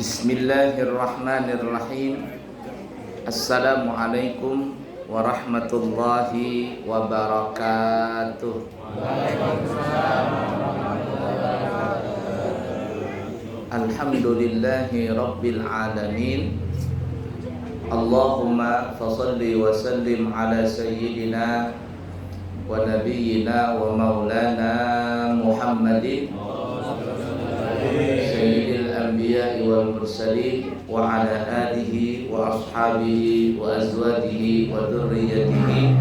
Bismillahirrahmanirrahim. Assalamualaikum warahmatullahi wabarakatuh. Alhamdulillahi rabbil alamin. Allahumma fasalli wa sallim ala sayyidina wa nabiyyina wa maulana Muhammadin sayyidil anbiya'i wal mursalin wa ala alihi wa ashabihi wa azwajihi wa dhurriyyatihi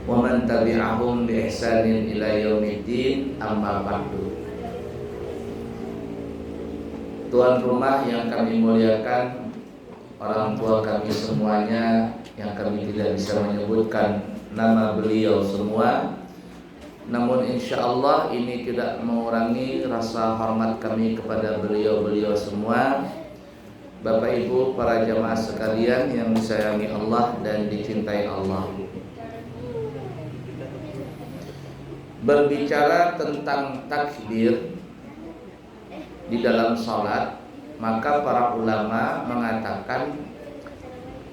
wa man tabi'ahum bi ihsanin ila yaumiddin, amma ba'du. Tuan rumah yang kami muliakan, orang tua kami semuanya yang kami tidak bisa menyebutkan nama beliau semua, namun insya Allah ini tidak mengurangi rasa hormat kami kepada beliau-beliau semua. Bapak Ibu para jamaah sekalian yang disayangi Allah dan dicintai Allah, berbicara tentang takbir di dalam salat, maka para ulama mengatakan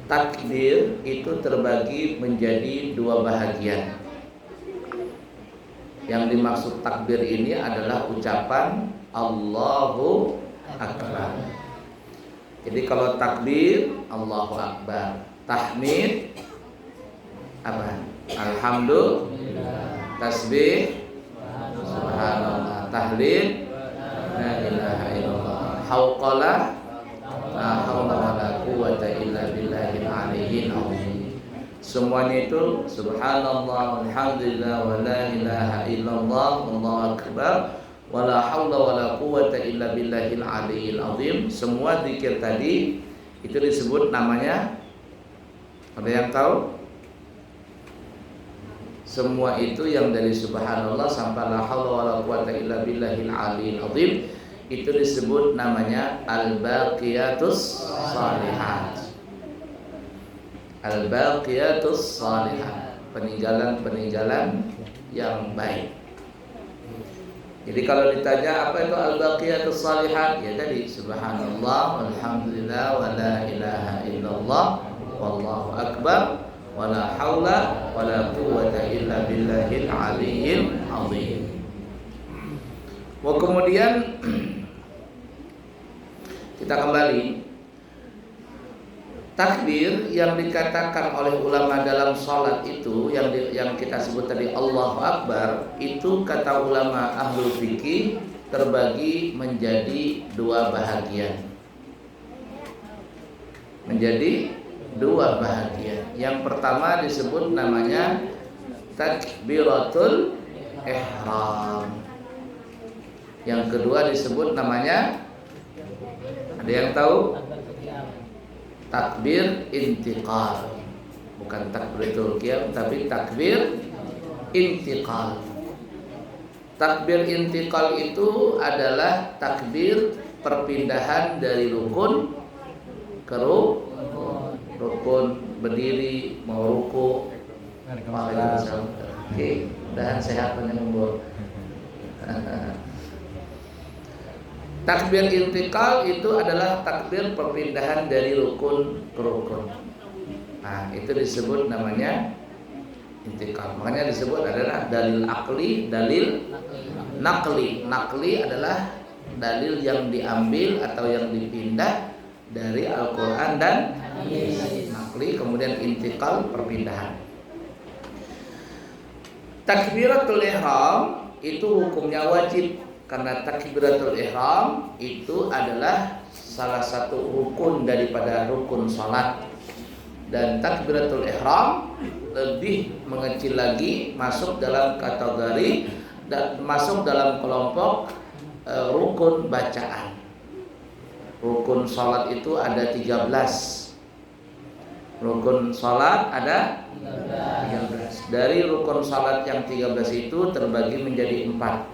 takbir itu terbagi menjadi dua bahagian. Yang dimaksud takbir ini adalah ucapan Allahu Akbar. Jadi kalau takbir Allahu Akbar, tahmid apa? Alhamdulillah, tasbih subhanallah, tahlil la ilaha illallah, hauqalah la haula wala quwwata illa billahil aliyyil azim. Semuanya itu subhanallah, alhamdulillah, wa la ilaha illallah, wallahu akbar, wa la haula wa la quwwata illa billahil aliyyil azim. Semua zikir tadi itu disebut namanya, ada yang tahu? Semua itu yang dari subhanallah sampai la haula wa la quwwata illa billahil aliyyil azim itu disebut namanya al-baqiyatus shalihat. Al-baqiyatus shalihat, peninggalan-peninggalan yang baik. Jadi kalau ditanya apa itu al-baqiyatus shalihat, ya tadi subhanallah, walhamdulillah, wa la ilaha illallah, wallahu akbar, wa la haula wa la quwwata illa billahil aliyyil azim. Kemudian kita kembali, takbir yang dikatakan oleh ulama dalam sholat itu yang kita sebut tadi Allahu Akbar, itu kata ulama ahlul fikih terbagi menjadi dua bahagian. Menjadi dua bahagian. Yang pertama disebut namanya takbiratul ihram. Yang kedua disebut namanya, ada yang tahu? Takbir intiqal. Bukan takbiratul qiyam, tapi takbir intiqal. Takbir intiqal itu adalah takbir perpindahan dari rukun ke rukun, berdiri, mau ruku. Waalaikumsalam. Oke, mudahan sehat penyembuh. Takbir intikal itu adalah takbir perpindahan dari rukun ke rukun. Nah, itu disebut namanya intikal. Makanya disebut adalah dalil akli, dalil nakli. Nakli adalah dalil yang diambil atau yang dipindah dari Al-Quran dan nakli. Kemudian intikal, perpindahan. Takbiratul ihram itu hukumnya wajib, karena takbiratul ihram itu adalah salah satu rukun daripada rukun salat. Dan takbiratul ihram lebih mengecil lagi, masuk dalam kategori dan masuk dalam kelompok rukun bacaan. Rukun salat itu ada 13. Rukun salat ada 13. Dari rukun salat yang 13 itu terbagi menjadi 4.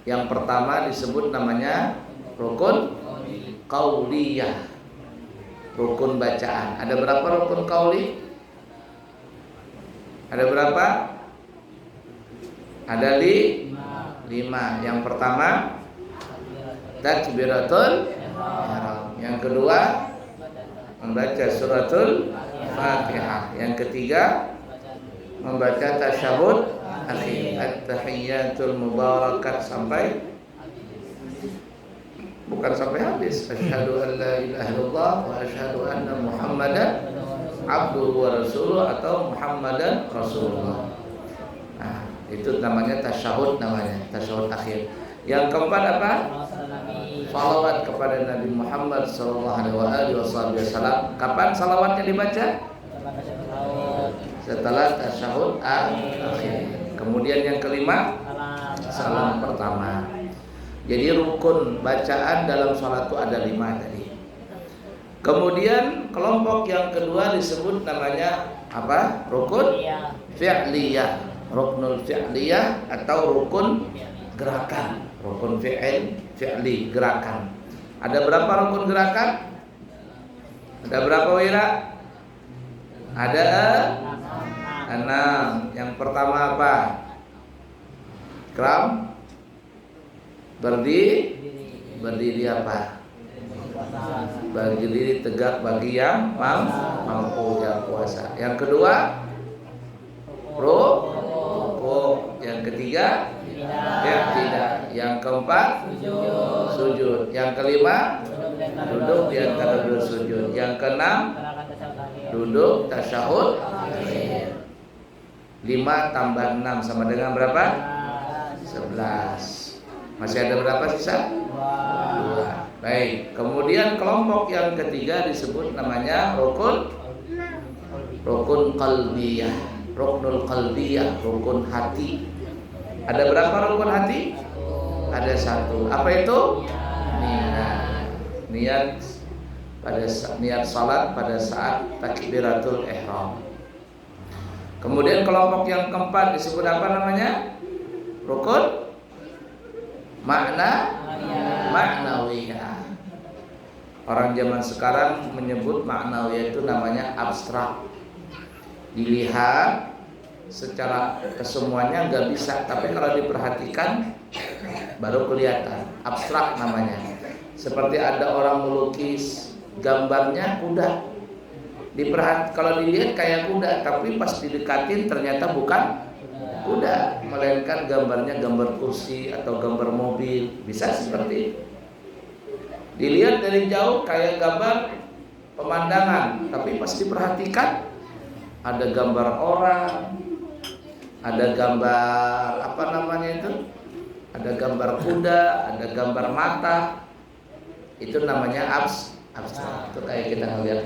Yang pertama disebut namanya rukun qauliyah, rukun bacaan. Ada berapa rukun qauli? Ada berapa? Ada 5. Yang pertama takbiratul ihram. Yang kedua membaca suratul Fatihah. Yang ketiga membaca tasyahud akhir, at-tahiyyatul mubarakat sampai bukan sampai habis. Asyhadu an la ilaha illallah wa asyhadu anna Muhammadan abduhu wa rasuluh atau Muhammadan Rasulullah. Nah, itu namanya tasyahud, namanya tasyahud akhir. Yang keempat apa? Salawat kepada Nabi Muhammad sallallahu alaihi wasallam. Kapan salawatnya dibaca? Setelah tasyahud akhir. Kemudian yang kelima, salam pertama. Jadi rukun bacaan dalam salat itu ada 5 tadi. Kemudian kelompok yang kedua disebut namanya apa? Rukun fi'liyah, ruknul fi'liyah atau rukun gerakan. Rukun fi'li, gerakan. Ada berapa rukun gerakan? Ada berapa wira? Ada 6. Yang pertama apa? Kram? Berdiri apa? Berdiri tegak bagi yang mampu, yang puasa. Yang kedua rukuk. Yang ketiga tidak. Yang keempat sujud. Yang kelima duduk di antara dua sujud. Yang keenam duduk tasyahud akhir. 5 tambah 6 sama dengan berapa? 11. Masih ada berapa sisa? 2. Baik. Kemudian kelompok yang ketiga disebut namanya rukun qalbiyah, ruknul qalbiyah, rukun hati. Ada berapa rukun hati? Ada 1. Apa itu? Niat salat pada saat takbiratul ihram. Kemudian kelompok yang keempat disebut apa namanya? Rukun maknawiyah. Orang zaman sekarang menyebut maknawiyah itu namanya abstrak. Dilihat secara kesemuanya nggak bisa, tapi kalau diperhatikan baru kelihatan. Abstrak namanya. Seperti ada orang melukis gambarnya kuda. Kalau dilihat kayak kuda, tapi pas didekatin ternyata bukan kuda, melainkan gambarnya gambar kursi atau gambar mobil. Bisa seperti itu. Dilihat dari jauh kayak gambar pemandangan, tapi pas diperhatikan ada gambar orang, ada gambar apa namanya itu, ada gambar kuda, ada gambar mata. Itu namanya abstrak. Itu kayak kita ngelihat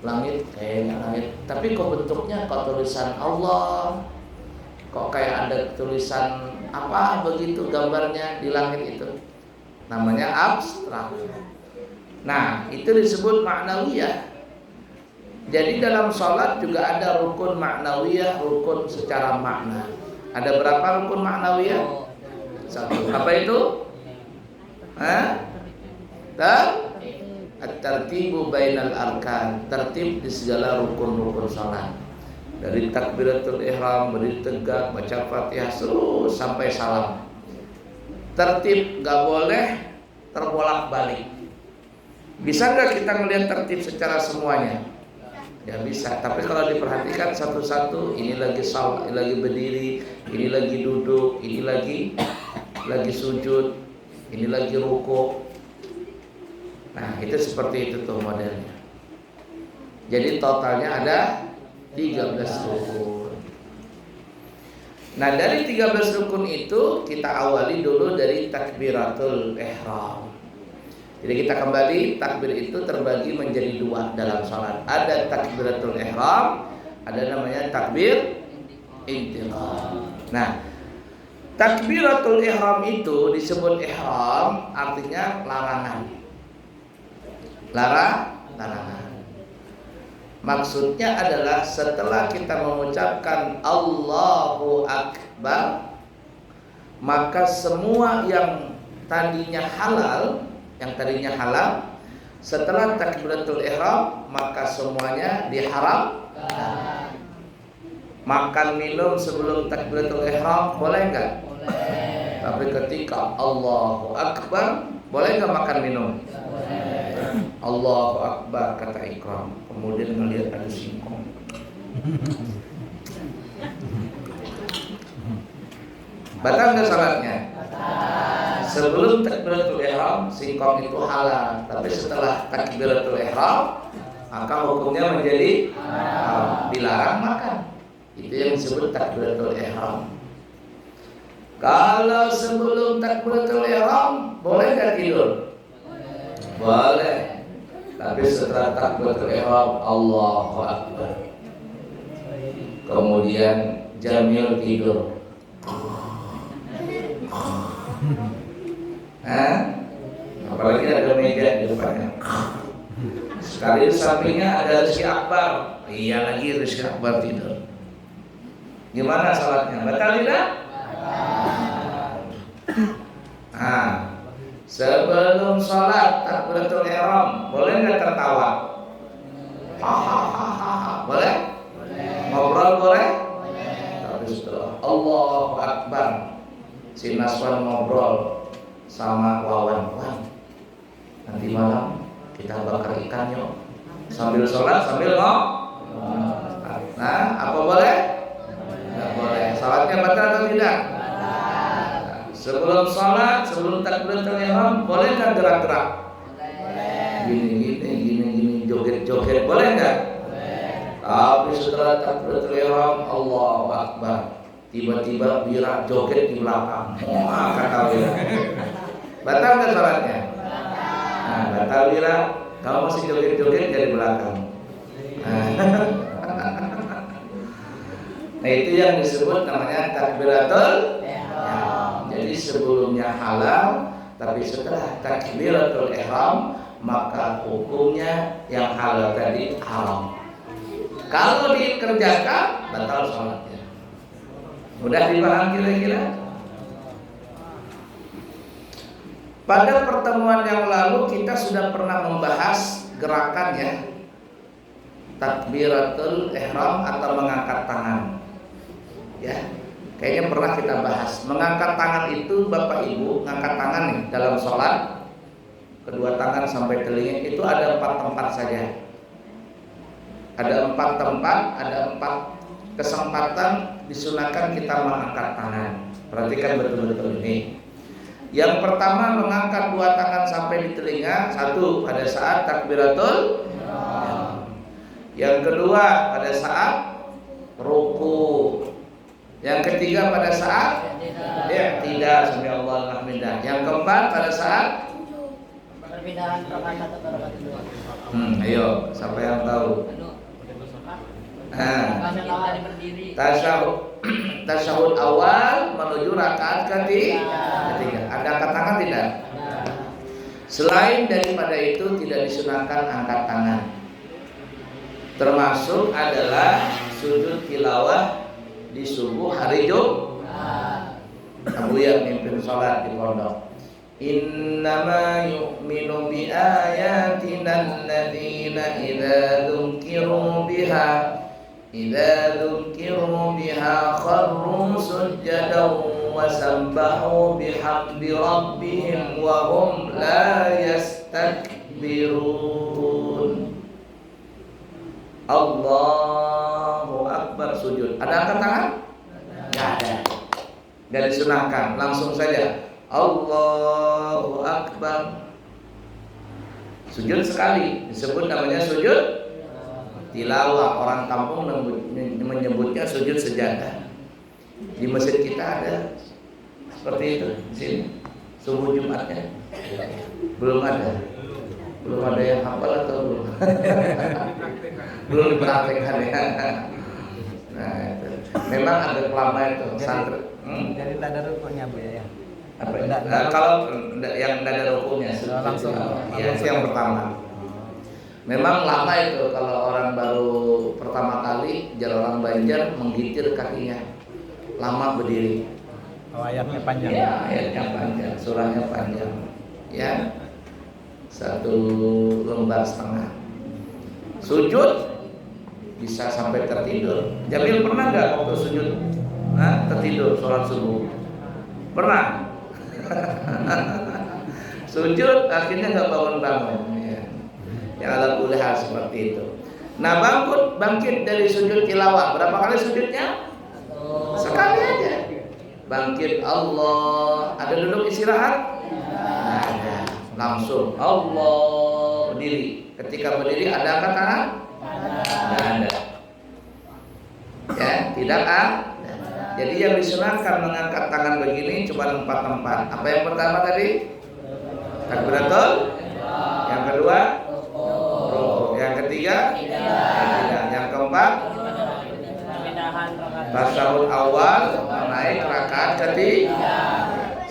langit kayaknya langit, tapi kok bentuknya kok tulisan Allah, kok kayak ada tulisan apa begitu gambarnya di langit itu. Namanya abstrak. Nah, itu disebut maknawiyah. Jadi dalam sholat juga ada rukun maknawiyah, rukun secara makna. Ada berapa rukun maknawiyah? 1. Apa itu? At-tartibu bainal arkan, tertib di segala rukun-rukun salat. Dari takbiratul ihram, berdiri tegak, baca Fatihah terus sampai salam. Tertib, gak boleh terbolak-balik. Bisa gak kita melihat tertib secara semuanya? Ya bisa, tapi kalau diperhatikan satu-satu, ini lagi salat, ini lagi berdiri, ini lagi duduk, ini lagi sujud, ini lagi rukuk. Nah, itu seperti itu tuh modelnya. Jadi totalnya ada 13 rukun. Nah, dari 13 rukun itu kita awali dulu dari takbiratul ihram. Jadi kita kembali, takbir itu terbagi menjadi 2 dalam salat. Ada takbiratul ihram, ada namanya takbir intiqal. Nah, takbiratul ihram itu disebut ihram, artinya larangan. Larangan. Maksudnya adalah setelah kita mengucapkan Allahu Akbar, maka semua yang tadinya halal, setelah takbiratul ihram maka semuanya diharamkan. Makan minum sebelum takbiratul ihram boleh enggak? Boleh. Tapi ketika Allahu Akbar, boleh nggak makan minum? Allahu Akbar kata Ikram. Kemudian melihat ada singkong. Batal nggak salatnya? Sebelum takbiratul ihram singkong itu halal, tapi setelah takbiratul ihram maka hukumnya menjadi dilarang makan. Itu yang disebut takbiratul ihram. Kalau sebelum takbiratul ihram boleh nggak tidur? Boleh. Tapi setelah takbiratul ihram Allahu Akbar. Kemudian Jamil tidur. Apalagi ada meja di depannya. Sekali di sampingnya ada Rizky Akbar. Iya lagi Rizky Akbar tidur. Gimana salatnya? Batal tidak? Sebelum salat takbiratul ihram boleh nggak tertawa? Boleh? Ngobrol boleh? Tapi setelah Allahu Akbar, si Naswan ngobrol sama Wawan, nanti malam kita bakar ikan yuk, sambil sholat sambil nah, apa boleh? Nggak boleh. Salatnya batal atau tidak? Sebelum sholat, sebelum takbiratul ihram boleh nggak gerak-gerak? Gini, joget-joget boleh nggak? Tapi setelah takbiratul ihram Allahu Akbar, tiba-tiba Wira joget di belakang. Kata Wira, batal nggak salatnya? Nah, batal Wira, kamu masih joget-joget dari belakang. Nah itu yang disebut namanya takbiratul ihram. Jadi sebelumnya halal, tapi setelah takbiratul ihram maka hukumnya yang halal tadi haram. Kalau dikerjakan batal sholatnya. Mudah dipaham kira-kira? Pada pertemuan yang lalu kita sudah pernah membahas gerakannya takbiratul ihram atau mengangkat tangan. Ya, kayaknya pernah kita bahas. Mengangkat tangan itu Bapak Ibu ngangkat tangan nih dalam sholat, kedua tangan sampai telinga itu ada 4 tempat saja. Ada 4 tempat, ada 4 kesempatan disunahkan kita mengangkat tangan. Perhatikan betul-betul ini. Yang pertama mengangkat 2 tangan sampai di telinga, 1 pada saat takbiratul ihram. Yang kedua pada saat ruku. Yang ketiga pada saat tidak sami Allahu hamidah. Yang keempat pada saat perpindahan rakaat 1 ke rakaat 2. Ayo, siapa yang tahu? Tasyahud awal menuju rakaat ketiga. Ada angkat tangan tidak? Selain daripada itu tidak disunahkan angkat tangan. Termasuk adalah sujud tilawah di subuh hari Jumat. Abu yang mimpin sholat di pondok. Innama yu'minu bi ayatina alladziina idza dzukiru biha kharru sujjadan wa sabbahu bihamdi rabbihim wa hum la yastakbirun. Allahu Akbar sujud. Ada angkat tangan? Tidak ada. Tidak disunahkan. Langsung saja Allahu Akbar. Sujud sekali. Disebut namanya sujud tilawah. Orang kampung menyebutnya sujud sejadah. Di masjid kita ada seperti itu. Di sini subuh Jumatnya belum ada. Belum ada yang hafal atau belum? Belum dipraktekkan ya. Nah, itu. Memang ada kelama itu santri. Jadi tak ada rukunnya Bu ya. Apa? Kalau yang tidak ada rukunnya langsung. Ya, itu yang pertama. Memang lama itu kalau orang baru pertama kali jalan orang Banjar menggigit kakinya. Lama berdiri. Oh, ayatnya panjang. Ya, ayatnya panjang, surahnya panjang. Ya. 1 lembar setengah. Sujud bisa sampai tertidur. Jamil pernah nggak waktu sujud tertidur sholat subuh? Pernah? Sujud akhirnya nggak bangun-bangun. Ya. Yang ala kulli hal seperti itu. Nah, bangkit dari sujud tilawah. Berapa kali sujudnya? Sekali aja. Bangkit Allah. Ada duduk istirahat? Nah, ada. Langsung Allah berdiri. Ketika berdiri ada angkat tangan? Tidak ada. Ya, tidak ada. Jadi yang disunahkan mengangkat tangan begini cuma 4 tempat. Apa yang pertama tadi? Takbiratul. Yang kedua? Rukuk. Yang ketiga? Tidak. Yang keempat? Tasyahud awal, naik rakaat ketiga.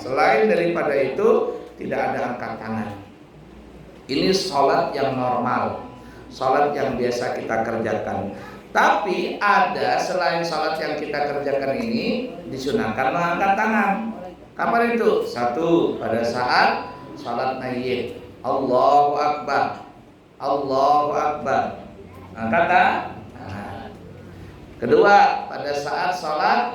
Selain daripada itu tidak ada angkat tangan. Ini sholat yang normal, sholat yang biasa kita kerjakan. Tapi ada selain sholat yang kita kerjakan ini disunahkan mengangkat tangan. Kapan itu? Satu, pada saat sholat nayyib, Allahu Akbar, Allahu Akbar, angkat tangan. Kedua, pada saat sholat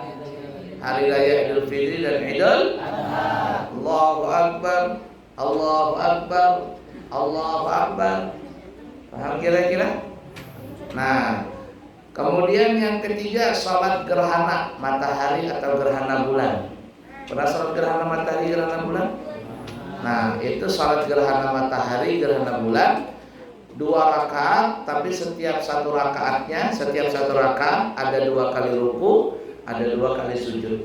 hari raya Idul Fitri dan Idul Adha, Allahu Akbar, Allahu Akbar, Allahu Akbar. Paham kira-kira? Nah, kemudian yang ketiga, sholat gerhana matahari atau gerhana bulan. Pernah sholat gerhana matahari, gerhana bulan? Nah, itu sholat gerhana matahari, gerhana bulan, 2 rakaat, tapi setiap satu rakaat ada 2 kali ruku, ada 2 kali sujud.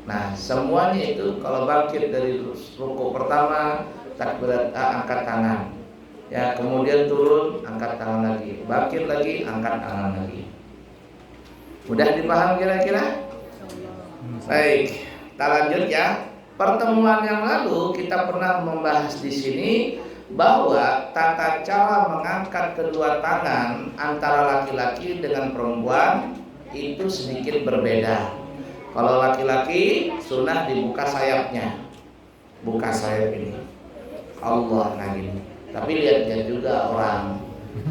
Nah, semuanya itu kalau bangkit dari ruku pertama, takbirat angkat tangan. Ya, kemudian turun, angkat tangan lagi. Bangkit lagi, angkat tangan lagi. Mudah dipaham kira-kira? Baik, kita lanjut ya. Pertemuan yang lalu kita pernah membahas di sini bahwa tata cara mengangkat kedua tangan antara laki-laki dengan perempuan itu sedikit berbeda. Kalau laki-laki sunnah dibuka sayapnya, buka sayap ini, Allah nah gini. Tapi lihat-lihat juga orang,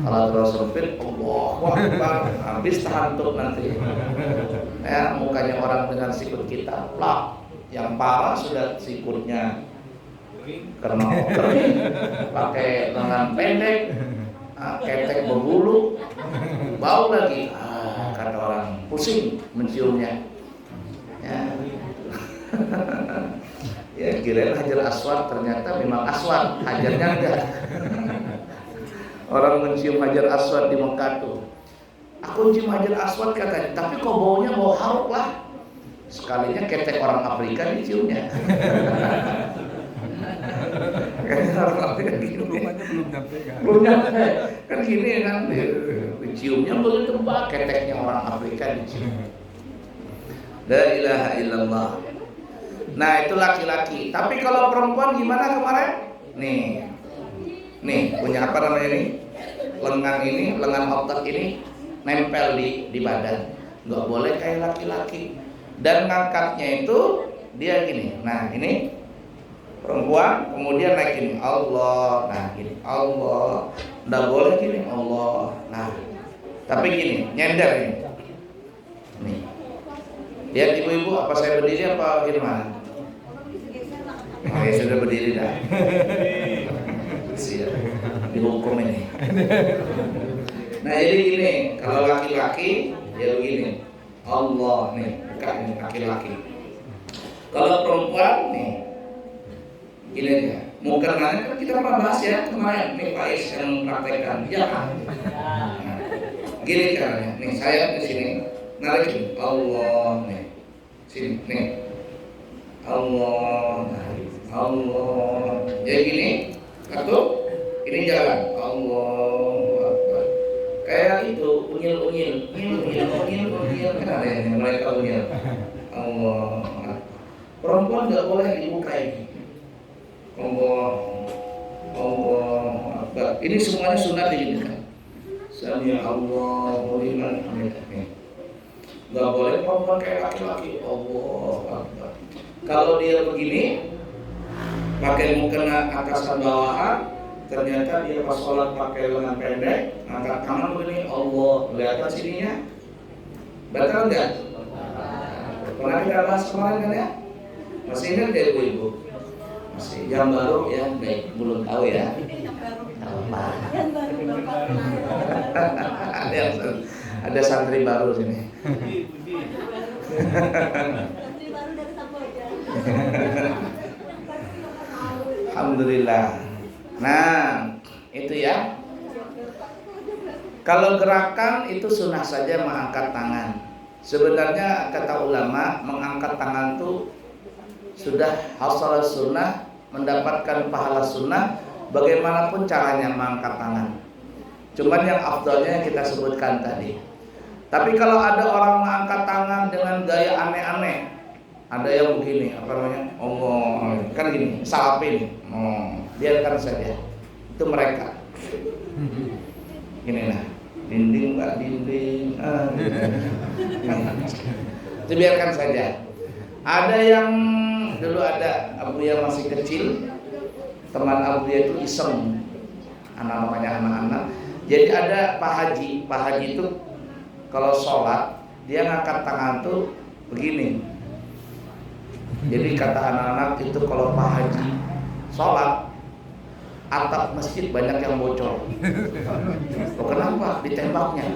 kalau terus sempit, Allahu Akbar, habis tahantuk nanti. Ya, mukanya orang dengan sikut kita, plak. Yang parah sudah sikutnya kering, pakai lengan pendek, ketek berbulu, bau lagi. Kata orang pusing menciumnya. Ya, ya kirain Hajar Aswad, ternyata memang Aswad, Hajarnya enggak. Orang mencium Hajar Aswad di Mekah tuh. Aku cium Hajar Aswad katanya, tapi kok baunya bau hauk lah. Sekalinya ketek orang Afrika diciumnya. Kayaknya orang Afrika gini. Belum nyampe kan gini kan, diciumnya begitu bak, keteknya orang Afrika dicium. La ilaha illallah. Nah, itu laki-laki. Tapi kalau perempuan gimana kemarin? Nih punya apa namanya ini? Lengan otot ini nempel di badan. Nggak boleh kayak laki-laki. Dan ngangkatnya itu dia gini. Nah, ini perempuan, kemudian naik gini, Allah. Nah, gini, Allah. Nggak boleh gini, Allah. Nah, tapi gini, nyender ini. Nih. Lihat ibu-ibu, apa saya berdiri apa gimana? Oh ya sudah berdiri dah. Siap. Dihukum ini. Nah, jadi gini, kalau laki-laki ya begini. Allah nih, bukan ini laki-laki. Kalau perempuan nih, gini aja. Mungkarnya kan kita pernah bahas ya kemarin. Nih Pak Is yang praktekkan, ya kan? Nah, gini caranya. Nih saya di sini, narikin Allah nih, sini nih, Allah, Allah. Jadi gini, satu, ini jalan, Allah. Kayak itu unyil kan ada yang mereka unyil. Allah. Perempuan nggak boleh dibuka ini. Allah. Ini semuanya sunat diizinkan. Sami Allahu liman hamidah. Nggak boleh perempuan kayak laki-laki. Allah. Kalau dia begini, pakai mukena atasan bawahan. Ternyata dia pas sholat pakai lengan pendek, angkat tangan begini, Allah, kelihatan sininya, batal enggak? Pernah kita bahas kemarin kan ya? Masih ingat ya ibu-ibu? Masih yang baru ya, baik belum tahu ya. Apa? Ada santri baru sini. Alhamdulillah. Nah, itu ya. Kalau gerakan itu sunnah saja mengangkat tangan. Sebenarnya kata ulama mengangkat tangan itu sudah hasal sunnah, mendapatkan pahala sunnah bagaimanapun caranya mengangkat tangan. Cuman yang afdalnya kita sebutkan tadi. Tapi kalau ada orang mengangkat tangan dengan gaya aneh-aneh, ada yang begini, apa namanya? Kan gini, salapin. Biarkan saja. Itu mereka. Gini lah, dinding nggak dinding. Itu biarkan saja. Ada yang dulu ada Abuya masih kecil, teman Abuya itu iseng, namanya anak-anak. Jadi ada Pak Haji itu kalau sholat dia ngangkat tangan tuh begini. Jadi kata anak-anak itu kalau Pak Haji sholat atap masjid banyak yang bocor. Oh, kenapa? Ditembaknya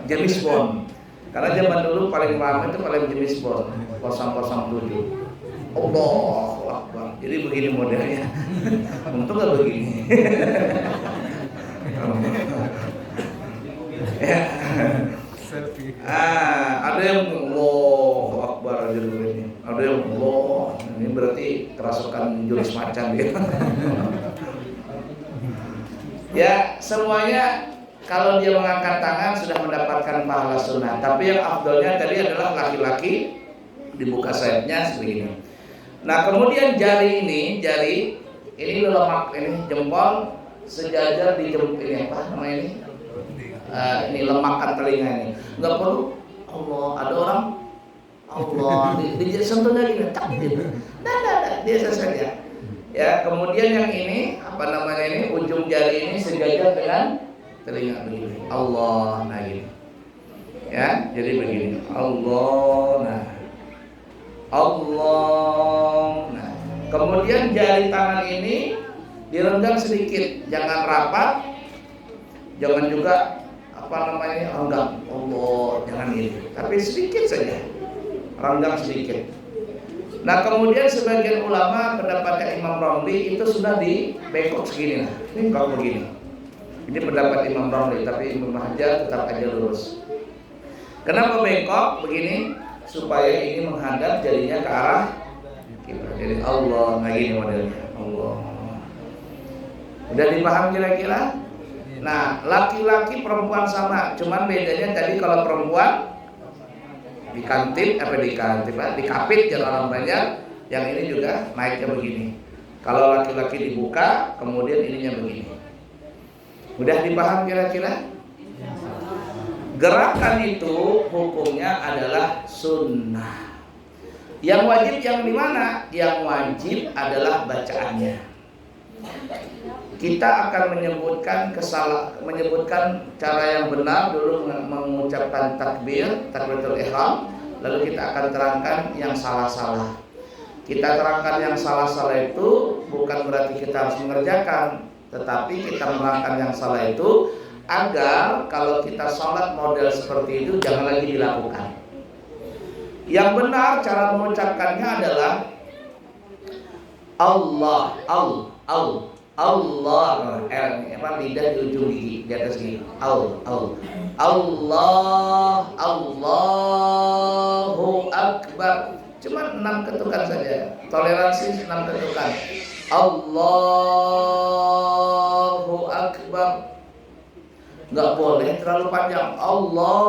James Bond. Karena zaman dulu paling ramai itu paling James Bond 007. Allahu Akbar. Jadi begini modelnya. Untung gak begini. Ya. Ada yang Allahu Akbar jadi begini. Ada yang Allah. Ini berarti kerasukan jurus macan gitu. Ya, semuanya kalau dia mengangkat tangan sudah mendapatkan pahala sunnah. Tapi yang afdolnya tadi adalah laki-laki dibuka sayapnya sebegini. Nah, kemudian jari ini lemak ini jempol sejajar di ini apa namanya ini? Ini lemakan telinga ini. Enggak perlu Allah, ada orang Allah di sentuhnya gini, tak gitu. Nah, biasa saja. Ya, kemudian yang ini apa namanya ini ujung jari ini sejajar dengan telinga begini. Allah, nah gini. Ya, jadi begini. Allah, nah. Allah. Nah, kemudian jari tangan ini direnggang sedikit, jangan rapat, jangan juga apa namanya renggang. Allah, jangan ini, tapi sedikit saja, renggang sedikit. Nah, kemudian sebagian ulama pendapatnya Imam Romli itu sudah dibengkok segini, nah, bengkok begini. Ini pendapat Imam Romli, tapi Imam Hajar tetap aja lurus. Kenapa bengkok begini? Supaya ini menghadap jadinya ke arah kiblat. Jadi Allah, nah gini modelnya. Allah. Udah dipaham kira-kira? Nah, laki-laki perempuan sama, cuman bedanya tadi kalau perempuan dikapit jalan orang banyak, yang ini juga naiknya begini. Kalau laki-laki dibuka, kemudian ininya begini. Udah dipaham kira-kira? Gerakan itu hukumnya adalah sunnah. Yang wajib yang di mana? Yang wajib adalah bacaannya. Kita akan menyebutkan cara yang benar dulu mengucapkan takbiratul ihram, lalu kita akan terangkan yang salah-salah. Kita terangkan yang salah-salah itu bukan berarti kita harus mengerjakan, tetapi kita menerangkan yang salah itu agar kalau kita sholat model seperti itu jangan lagi dilakukan. Yang benar cara mengucapkannya adalah Allah, lidah di ujung gigi di atas gigi. Allah, Allahu Akbar. Cuma 6 ketukan saja. Toleransi 6 ketukan. Allahu Akbar. Nggak boleh terlalu panjang. Allahu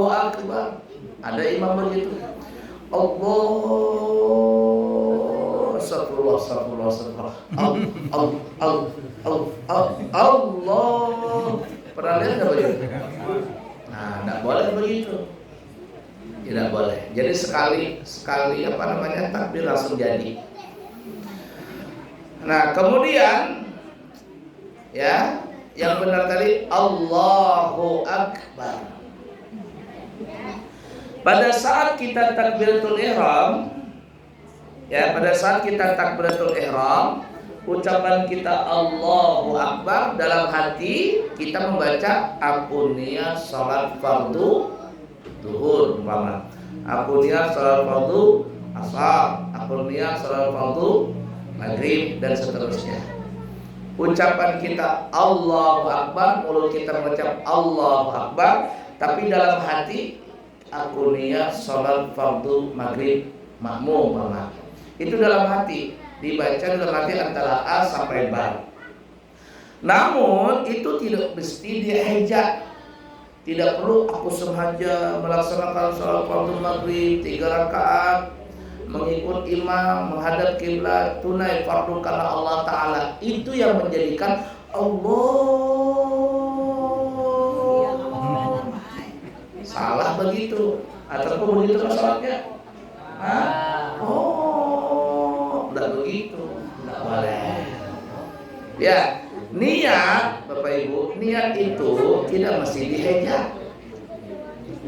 Akbar. Ada imam begitu. Astagfirullah. Allah. Pernah lihat nggak begitu? Nah, nggak boleh begitu. Tidak boleh. Jadi sekali apa namanya takbir langsung jadi. Nah, kemudian ya, yang benar tadi Allahu Akbar. Pada saat kita takbiratul ihram, ya, pada saat kita takbiratul ihram, ucapan kita Allahu Akbar, dalam hati kita membaca aku niat salat fardu zuhur umpama, aku niat salat fardu asar, aku niat salat fardu maghrib, dan seterusnya. Ucapan kita Allahu Akbar, mulut kita mengucap Allahu Akbar, tapi dalam hati aku niat salat fardu maghrib makmum umpama. Itu dalam hati, dibaca dalam hati antara A sampai Ba. Namun itu tidak mesti dihajat. Tidak perlu aku sengaja melaksanakan salat fardu maghrib 3 rakaat, mengikut imam, menghadap kiblat, tunai fardu karena Allah Ta'ala. Itu yang menjadikan Allah. Salah begitu. Ataupun begitu masalahnya. Oh, tidak begitu. Tidak boleh. Ya, niat Bapak Ibu, niat itu tidak mesti dihajat.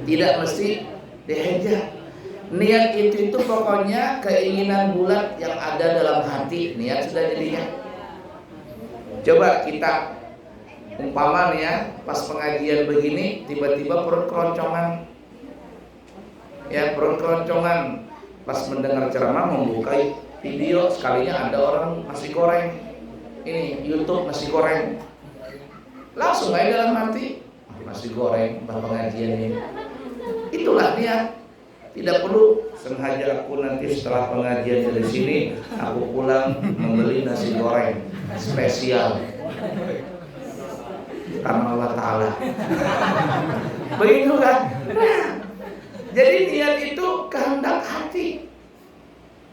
Tidak mesti dihajat. Niat itu pokoknya keinginan bulat yang ada dalam hati. Niat sudah jadinya. Coba kita umpama nih ya, pas pengajian begini tiba-tiba perut keroncongan. Ya, perut keroncongan. Pas mendengar ceramah membuka video, sekalinya ada orang nasi goreng. Ini YouTube nasi goreng. Langsung aja dalam hati, nasi goreng pas pengajian ini. Itulah niat. Tidak perlu sengaja aku nanti setelah pengajian dari sini aku pulang membeli nasi goreng spesial karena Allah Ta'ala. Begitu kan? Jadi niat itu kehendak hati.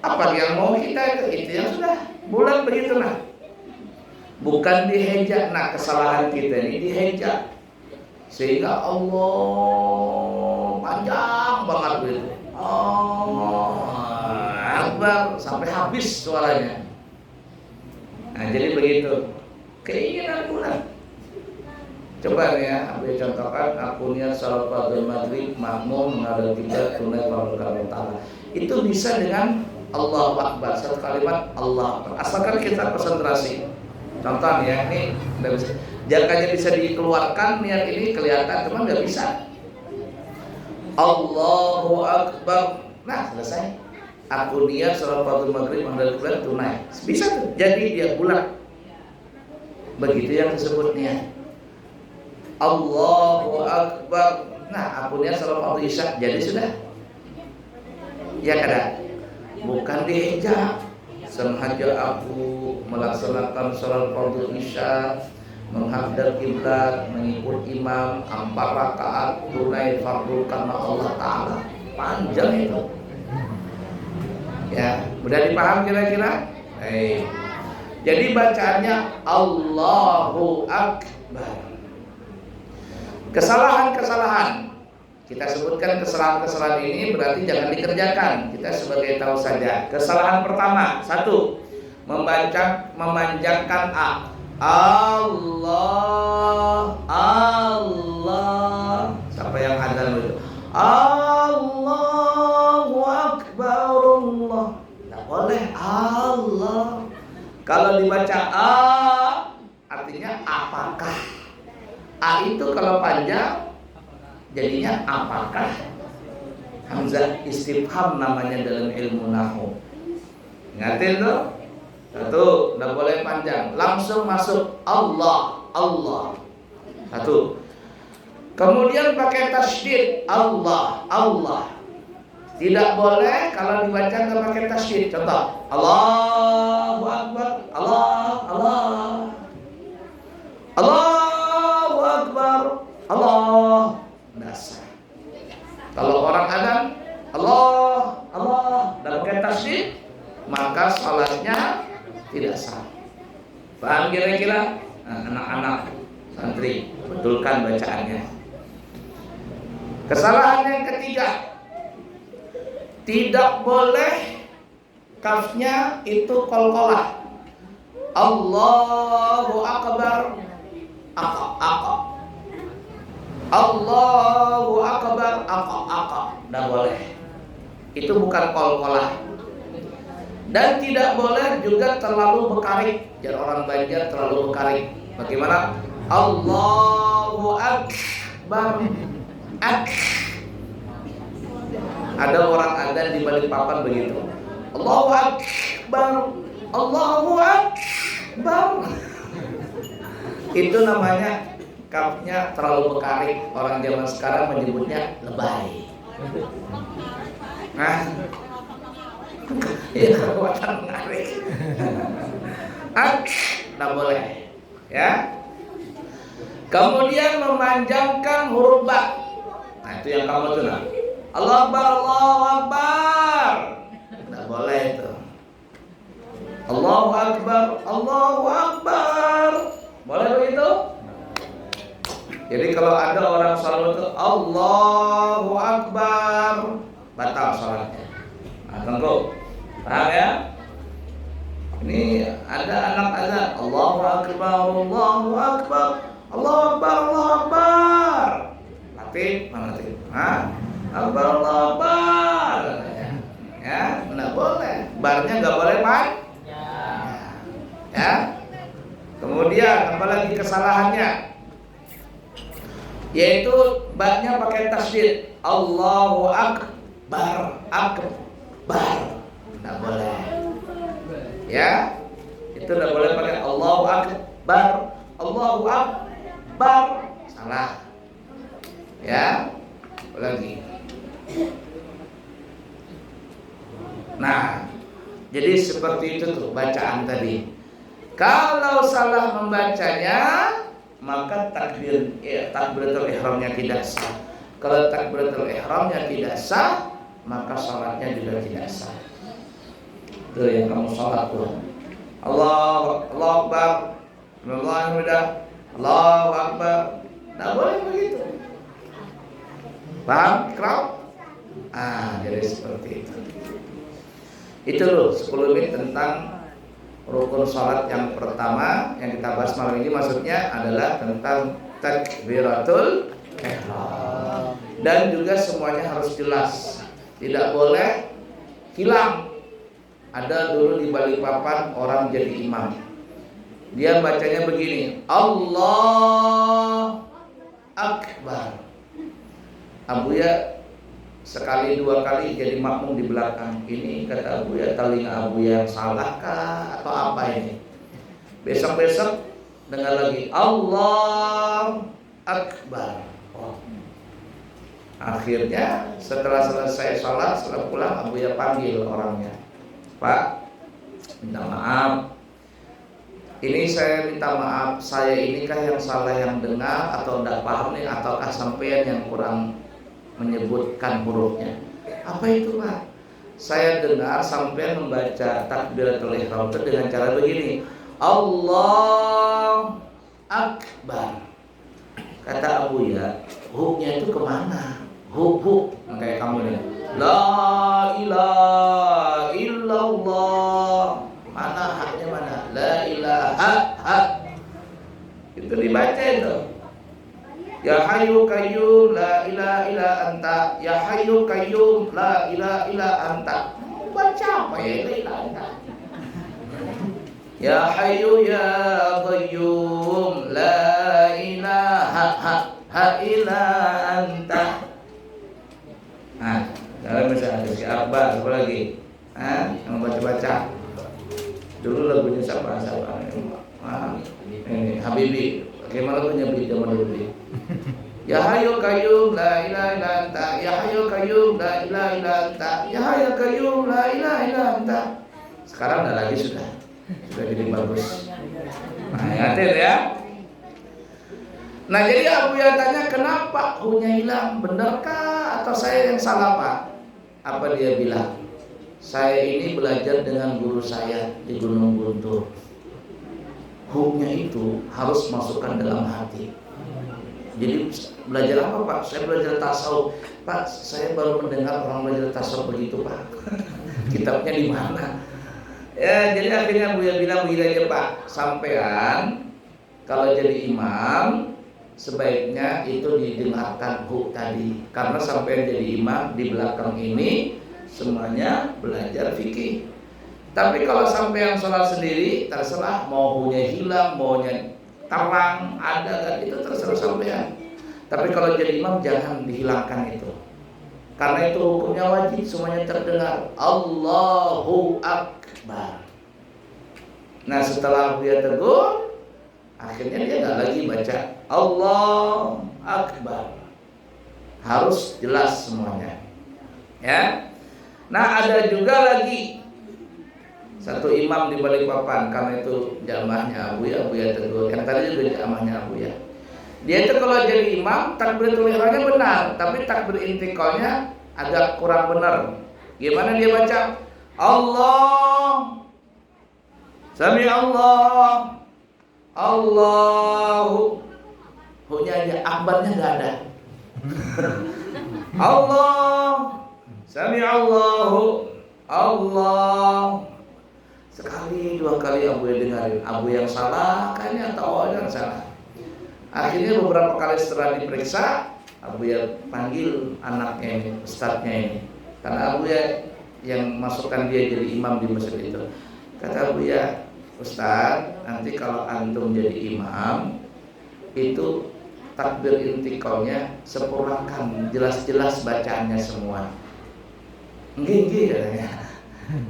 Apa yang mau kita itu yang sudah bulat begitu nah. Bukan dihejak. Nah, kesalahan kita ini dihejak sehingga Allah panjang banget gitu. Allah Akbar sampai habis suaranya. Nah, jadi begitu. Keinginan bulat. Coba ya, aku contohkan aku niat salat fardu maghrib makmum menghadap kiblat tunai fardu Allah Ta'ala. Itu bisa dengan Allahu Akbar, satu kalimat Allah Akbar. Asalkan kita konsentrasi. Contoh ya, ini nggak bisa. Jangkanya bisa dikeluarkan niat ini kelihatan, cuman nggak bisa. Allahu Akbar. Nah, selesai. Aku niat salat fardu maghrib menghadap kiblat tunai. Bisa tuh. Jadi dia bulat. Begitu yang disebut niat. Allahu Akbar. Nah, aku niat salat fardu isya, jadi sudah. Ya kada? Bukan dihijab. Sengaja aku melaksanakan salat fardu isya, menghadap kiblat, mengikut imam 4 rakaat tunai fardu karena Allah Ta'ala. Panjang itu. Ya, mudah dipaham kira-kira? Jadi bacaannya Allahu Akbar. Kesalahan-kesalahan, kita sebutkan kesalahan-kesalahan ini berarti jangan dikerjakan. Kita sebagai tahu saja. Kesalahan pertama, 1, memanjangkan A. Allah, Allah. Siapa yang adzan itu? Allahu Akbar, Allah. Tidak boleh Allah. Kalau dibaca A, artinya apakah? A itu kalau panjang jadinya apakah? Hamzah istifham namanya dalam ilmu nahwu. Ingatin tuh. 1, enggak boleh panjang. Langsung masuk Allah, Allah. 1. Kemudian pakai tasydid Allah, Allah. Tidak boleh kalau dibaca enggak pakai tasydid. Contoh, Allahu Akbar, Allah, Allah. Allahu Akbar, Allah. Dasar. Kalau orang adzan Allah, Allah dan pakai tasydid, maka salatnya tidak sah. Paham kira-kira? Nah, anak-anak santri, betulkan bacaannya. Kesalahan yang ketiga, tidak boleh kafnya itu qalqalah. Allahu Akbar, Allahu Akbar, tidak boleh. Itu bukan kol-kolah. Dan tidak boleh juga terlalu bekarik. Jangan orang Banjar terlalu bekarik. Bagaimana? Allahu Akbar. Ada orang adzan di Balikpapan begitu. Allahu Akbar. Allahu Akbar. Itu namanya kafnya terlalu bekarik. Orang zaman sekarang menyebutnya lebay. Nah, itu kekuatan menarik. Tidak boleh, ya. Kemudian memanjangkan huruf ba. Nah, itu yang kamu tuh nah. Allahu Akbar, Allahu Akbar. Tidak boleh itu. Allahu Akbar, Allahu Akbar. Boleh begitu? Jadi kalau ada orang salat itu Allahu Akbar, batal salatnya. Nah, tengok. Paham ya? Ini ada anak azan Allahu Akbar, Allahu Akbar, Allahu Akbar, Allahu Akbar. Latih, mana latih? Akbar, Allahu Akbar. Ya, enggak boleh. Barnya enggak boleh, Pak. Ya. Kemudian apalagi kesalahannya? Yaitu baknya pakai tasydid. Allahu Akbar, Akbar. Enggak boleh. Ya. Itu enggak boleh pakai Allahu Akbar, Allahu Akbar. Salah. Ya. Apalagi. Nah, jadi seperti itu tuh bacaan tadi. Kalau salah membacanya, maka takbiratul ihramnya tidak sah. Kalau takbiratul ihramnya tidak sah, maka salatnya juga tidak sah. Itu yang kamu salat tuh. Allahu Akbar, Allahu Akbar. Tidak boleh begitu. Paham? Iqra? Jadi seperti itu. Itu loh 10 menit tentang rukun salat yang pertama yang kita bahas malam ini, maksudnya adalah tentang takbiratul ihram. Dan juga semuanya harus jelas. Tidak boleh hilang. Ada dulu di Balikpapan orang jadi imam. Dia bacanya begini, Allah Akbar. Abuya sekali dua kali jadi makmum di belakang. Ini kata Abuya, telinga Abuya yang salah kah atau apa ini? Besok-besok dengar lagi Allah Akbar. Akhirnya setelah selesai sholat, setelah pulang Abuya panggil orangnya, Pak, minta maaf. Ini saya minta maaf, saya inikah yang salah yang dengar atau tidak paham nih, ataukah sampean yang kurang menyebutkan hurufnya? Apa itu, Pak? Saya dengar sampean membaca takbiratul ihram itu dengan cara begini, Allah Akbar. Kata Abuya, huknya itu kemana? Huk kayak kamu nih. La ilaha illallah. Mana haknya mana? La ilaha hak. Itu dibaca itu. Ya Hayyu Qayyum la ilaha illa anta. Ya Hayyu Qayyum la ilaha illa anta. Baca apa ya? La ilaha anta. Ya Hayyu ya Qayyum la ilaha illa anta. Dalam misalnya ada si Akbar, apa lagi? Yang baca-baca. Dulu lagunya siapa? Ini Habibi. Bagaimana lagunya Habib zaman dulu? Ya Hayyu Qayyum la ilaha illa anta. Ya Hayyu Qayyum la ilaha illa anta. Ya Hayyu Qayyum la ilaha illa anta. Sekarang udah lagi sudah jadi bagus. Hati-hati ya. Nah, jadi Abuya tanya, kenapa hunya hilang? Benarkah atau saya yang salah, Pak? Apa dia bilang? Saya ini belajar dengan guru saya di Gunung Guntur. Hukumnya itu harus masukkan dalam hati. Jadi belajar apa, Pak? Saya belajar tasawuf. Pak, saya baru mendengar orang belajar tasawuf begitu, Pak. Kitabnya di mana? Ya, jadi akhirnya Buya bilang begini aja, Pak. Sampean kalau jadi imam sebaiknya itu didengarkan tadi, karena sampai jadi imam di belakang ini semuanya belajar fikih. Tapi kalau sampai yang sholat sendiri, terserah mau hunya hilang, maunya terang, ada kan, itu terserah sampean. Tapi kalau jadi imam jangan dihilangkan itu, karena itu hukumnya wajib semuanya terdengar. Allahu Akbar. Nah setelah dia tegur, akhirnya dia nggak lagi baca Allah Akbar, harus jelas semuanya, ya. Nah ada juga lagi satu imam di Balikpapan, karena itu jamaahnya Abu ya tegur. Yang tadi juga jamaahnya Abu ya. Dia itu kalau jadi imam takbiratul ihramnya benar, tapi takbir intiqalnya agak kurang benar. Gimana dia baca? Allah, Sami Allah, Allahu, hunya aja, akbarnya nggak ada. Allah, Sami Allahu, Allah. Sekali dua kali Abu yang dengarin, Abu yang salah kayaknya atau yang salah. Akhirnya beberapa kali setelah diperiksa, Abu ya panggil anaknya ini, ustadznya ini, karena Abu ya yang masukkan dia jadi imam di masjid itu. Kata Abu ya, Ustadz, nanti kalau antum jadi imam, itu takbir intiqalnya sempurnakan, jelas-jelas bacaannya semua. Nggih katanya.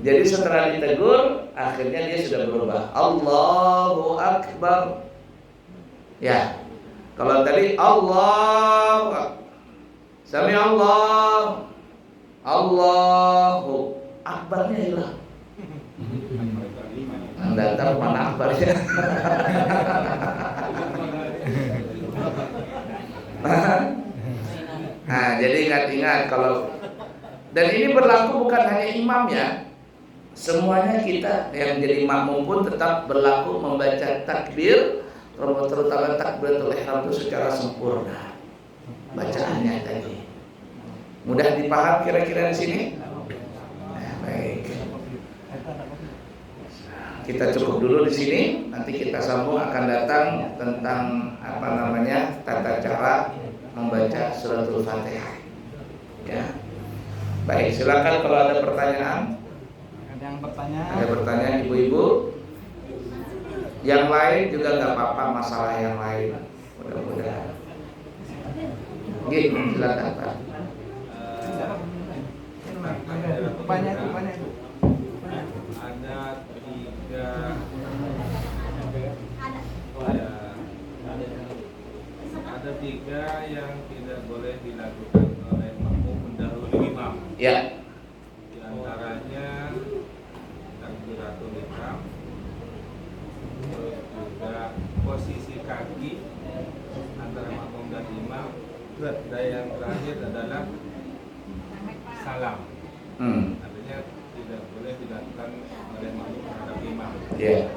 Jadi setelah ditegur, akhirnya dia sudah berubah. Allahu Akbar. Ya, kalau tadi Allah, Sami Allah, Allahu Akbarnya hilang. Anda tahu mana akbarnya? Nah, jadi ingat-ingat kalau, dan ini berlaku bukan hanya imam ya, semuanya kita yang jadi makmum pun tetap berlaku membaca takbir, terutama takbiratul ihram itu secara sempurna bacaannya tadi. Mudah dipaham kira-kira di sini? Nah, baik. Kita cukup dulu di sini. Nanti kita sambung akan datang tentang tata cara membaca suratul Fatihah. Ya. Baik, silakan kalau ada pertanyaan. Ada yang bertanya? Ada pertanyaan ibu-ibu? Yang lain juga nggak apa-apa, masalah yang lain. Mudah-mudahan. Gitu, silakan Pak. Banyak. Ada tiga yang tidak boleh dilakukan oleh makmum mendahului imam. Ya. Di antaranya takbiratul ihram, terus juga posisi kaki antara makmum dan imam, dan yang terakhir adalah salam. Artinya tidak boleh dilakukan oleh makmum terhadap imam. Ya.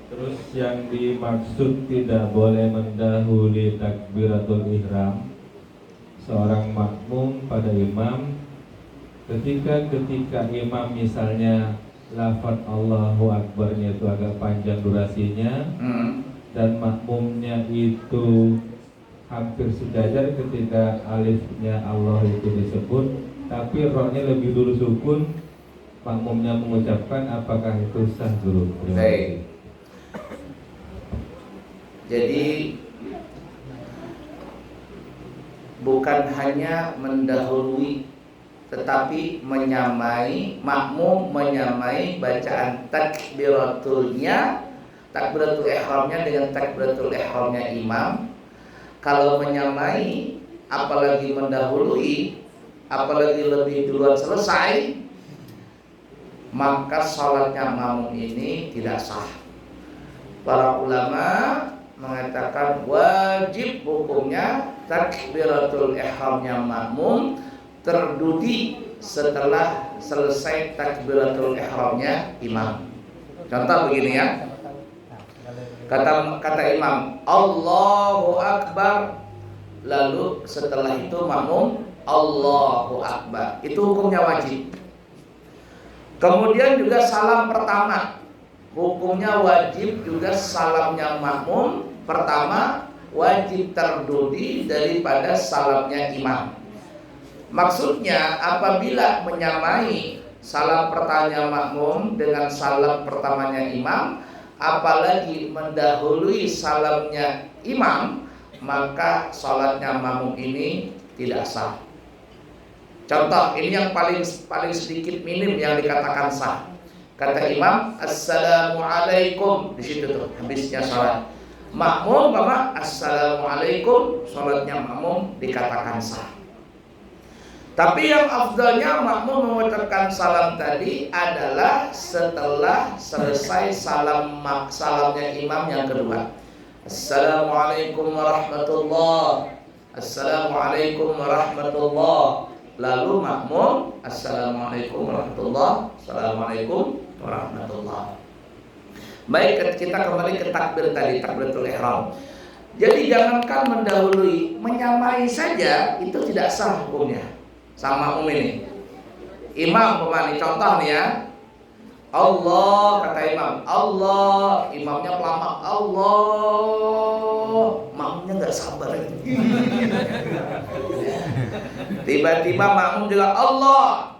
Terus yang dimaksud tidak boleh mendahului takbiratul ihram seorang makmum pada imam ketika imam misalnya lafaz Allahu Akbarnya itu agak panjang durasinya dan makmumnya itu hampir sejajar ketika alifnya Allah itu disebut, tapi rohnya lebih dulu sukun, makmumnya mengucapkan, apakah itu sah dulu? Baik. Jadi bukan hanya mendahului, tetapi makmum menyamai bacaan takbiratul ihramnya dengan takbiratul ihramnya imam. Kalau menyamai, apalagi mendahului, apalagi lebih duluan selesai, maka sholatnya makmum ini tidak sah. Para ulama mengatakan wajib hukumnya takbiratul ihramnya makmum terdudi setelah selesai takbiratul ihramnya imam. Contoh begini ya. Kata imam Allahu Akbar, lalu setelah itu makmum Allahu Akbar. Itu hukumnya wajib. Kemudian juga salam pertama, hukumnya wajib juga salamnya makmum pertama, wajib terduli daripada salamnya imam. Maksudnya apabila menyamai salam pertama makmum dengan salam pertamanya imam, apalagi mendahului salamnya imam, maka salatnya makmum ini tidak sah. Contoh, ini yang paling sedikit minim yang dikatakan sah. Kata imam, assalamualaikum, di situ tuh habisnya salat. Makmum mama assalamualaikum, salatnya makmum dikatakan sah. Tapi yang afdalnya makmum mengucapkan salam tadi adalah setelah selesai salamnya imam yang kedua. Assalamualaikum warahmatullah. Assalamualaikum warahmatullah. Lalu makmum assalamualaikum warahmatullah. Assalamualaikum warahmatullah. Baik, kita kembali ke takbir tadi, takbiratul ihram. Jadi jangankan mendahului, menyamai saja itu tidak sah hukumnya. Sama makmum ini. Imam pemani contoh nih ya. Allah, kata imam, Allah, imamnya pelama, Allah, makmumnya nggak sabar. Tiba-tiba makmum juga Allah,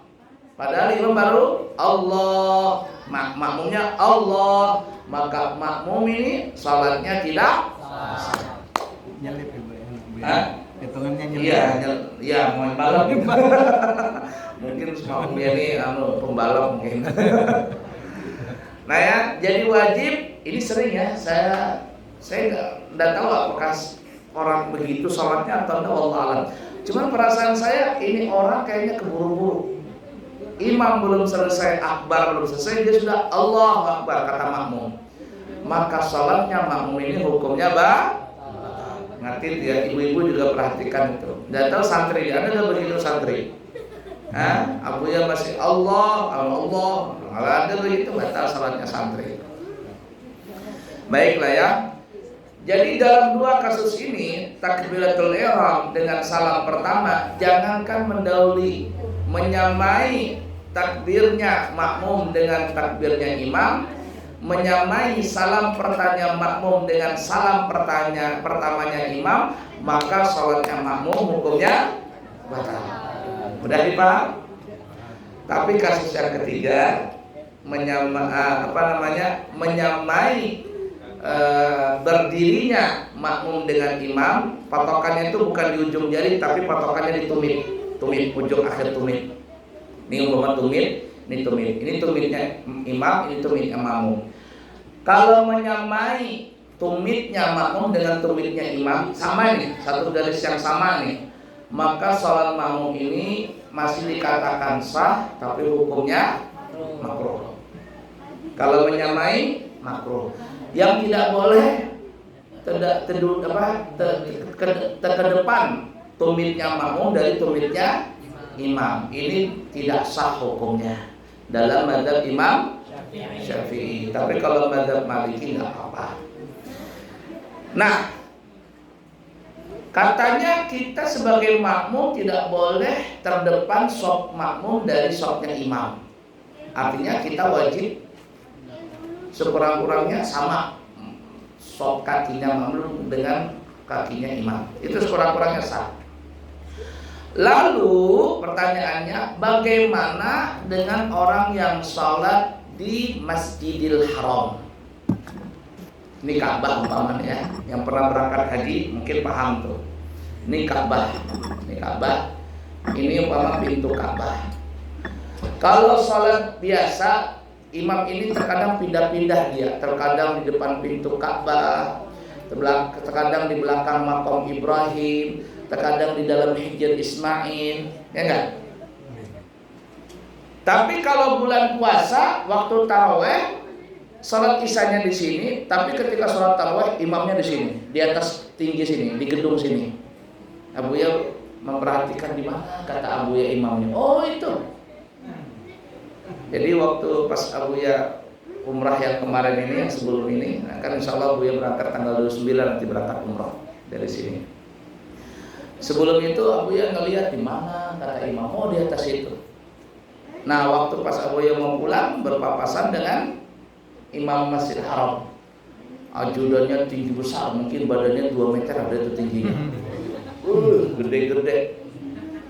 padahal imam baru Allah, makmumnya Allah, maka makmum ini salatnya tidak sah. Nyelip ibu. Hitungannya nyelip. Iya, mau balap. Mungkin makmumnya ini pembalap mungkin. Nah ya, jadi wajib ini sering ya saya nggak tahu apakah orang begitu sholatnya atau enggak, wallah alam. Cuman perasaan saya ini orang kayaknya keburu-buru. Imam belum selesai, akbar belum selesai, dia sudah Allahu Akbar kata makmum. Maka sholatnya makmum ini hukumnya ngerti ya, ibu-ibu juga perhatikan itu. Dan tahu santri, Anda nggak begitu santri? Abu ya masih Allah, kalau ada begitu batal salatnya santri. Baiklah ya. Jadi dalam dua kasus ini takbiratul ihram dengan salam pertama, jangankan mendahului, menyamai takbirnya makmum dengan takbirnya imam, menyamai salam pertama makmum dengan salam pertamanya imam, maka salatnya makmum hukumnya batal. Mudah dipaham? Tapi kasus yang ketiga menyamai berdirinya makmum dengan imam, patokannya itu bukan di ujung jari tapi patokannya di tumit, ujung akhir tumit. Ini umpama tumit, ini tumit. Ini tumitnya imam, ini tumitnya makmum. Kalau menyamai tumitnya makmum dengan tumitnya imam, sama nih, satu garis yang sama nih, maka sholat makmum ini masih dikatakan sah, tapi hukumnya makruh. Kalau menyamai makruh. Yang tidak boleh terkedepan tumitnya makmum dari tumitnya imam. Ini tidak sah hukumnya dalam mazhab Imam Syafi'i. Tapi kalau mazhab Maliki nggak apa-apa. Nah, katanya kita sebagai makmum tidak boleh terdepan sop makmum dari sopnya imam. Artinya kita wajib sekurang-kurangnya sama sop kakinya makmum dengan kakinya imam. Itu sekurang-kurangnya sah. Lalu pertanyaannya, bagaimana dengan orang yang sholat di Masjidil Haram? Ini Ka'bah umpamanya ya. Yang pernah berangkat haji mungkin paham tuh. Ini Ka'bah. Ini umpama pintu Ka'bah. Kalau sholat biasa, imam ini terkadang pindah-pindah dia. Terkadang di depan pintu Ka'bah, terkadang di belakang makam Ibrahim, terkadang di dalam Hijr Ismail, ya enggak? Tapi kalau bulan puasa, waktu taraweh, sholat isanya di sini, tapi ketika sholat taraweh imamnya di sini, di atas tinggi sini, di gedung sini. Abu ya memperhatikan di mana kata Abu ya imamnya. Oh itu. Jadi waktu pas Abu ya umrah yang kemarin ini, yang sebelum ini, kan insya Allah Abu ya berangkat tanggal 29 nanti berangkat umrah dari sini. Sebelum itu Abu ya ngelihat di mana kata imam, oh di atas itu. Nah waktu pas Abu ya mau pulang berpapasan dengan imam Masjid Haram. ajudannya tinggi besar, mungkin badannya 2 meter ada itu tingginya. Gede-gede.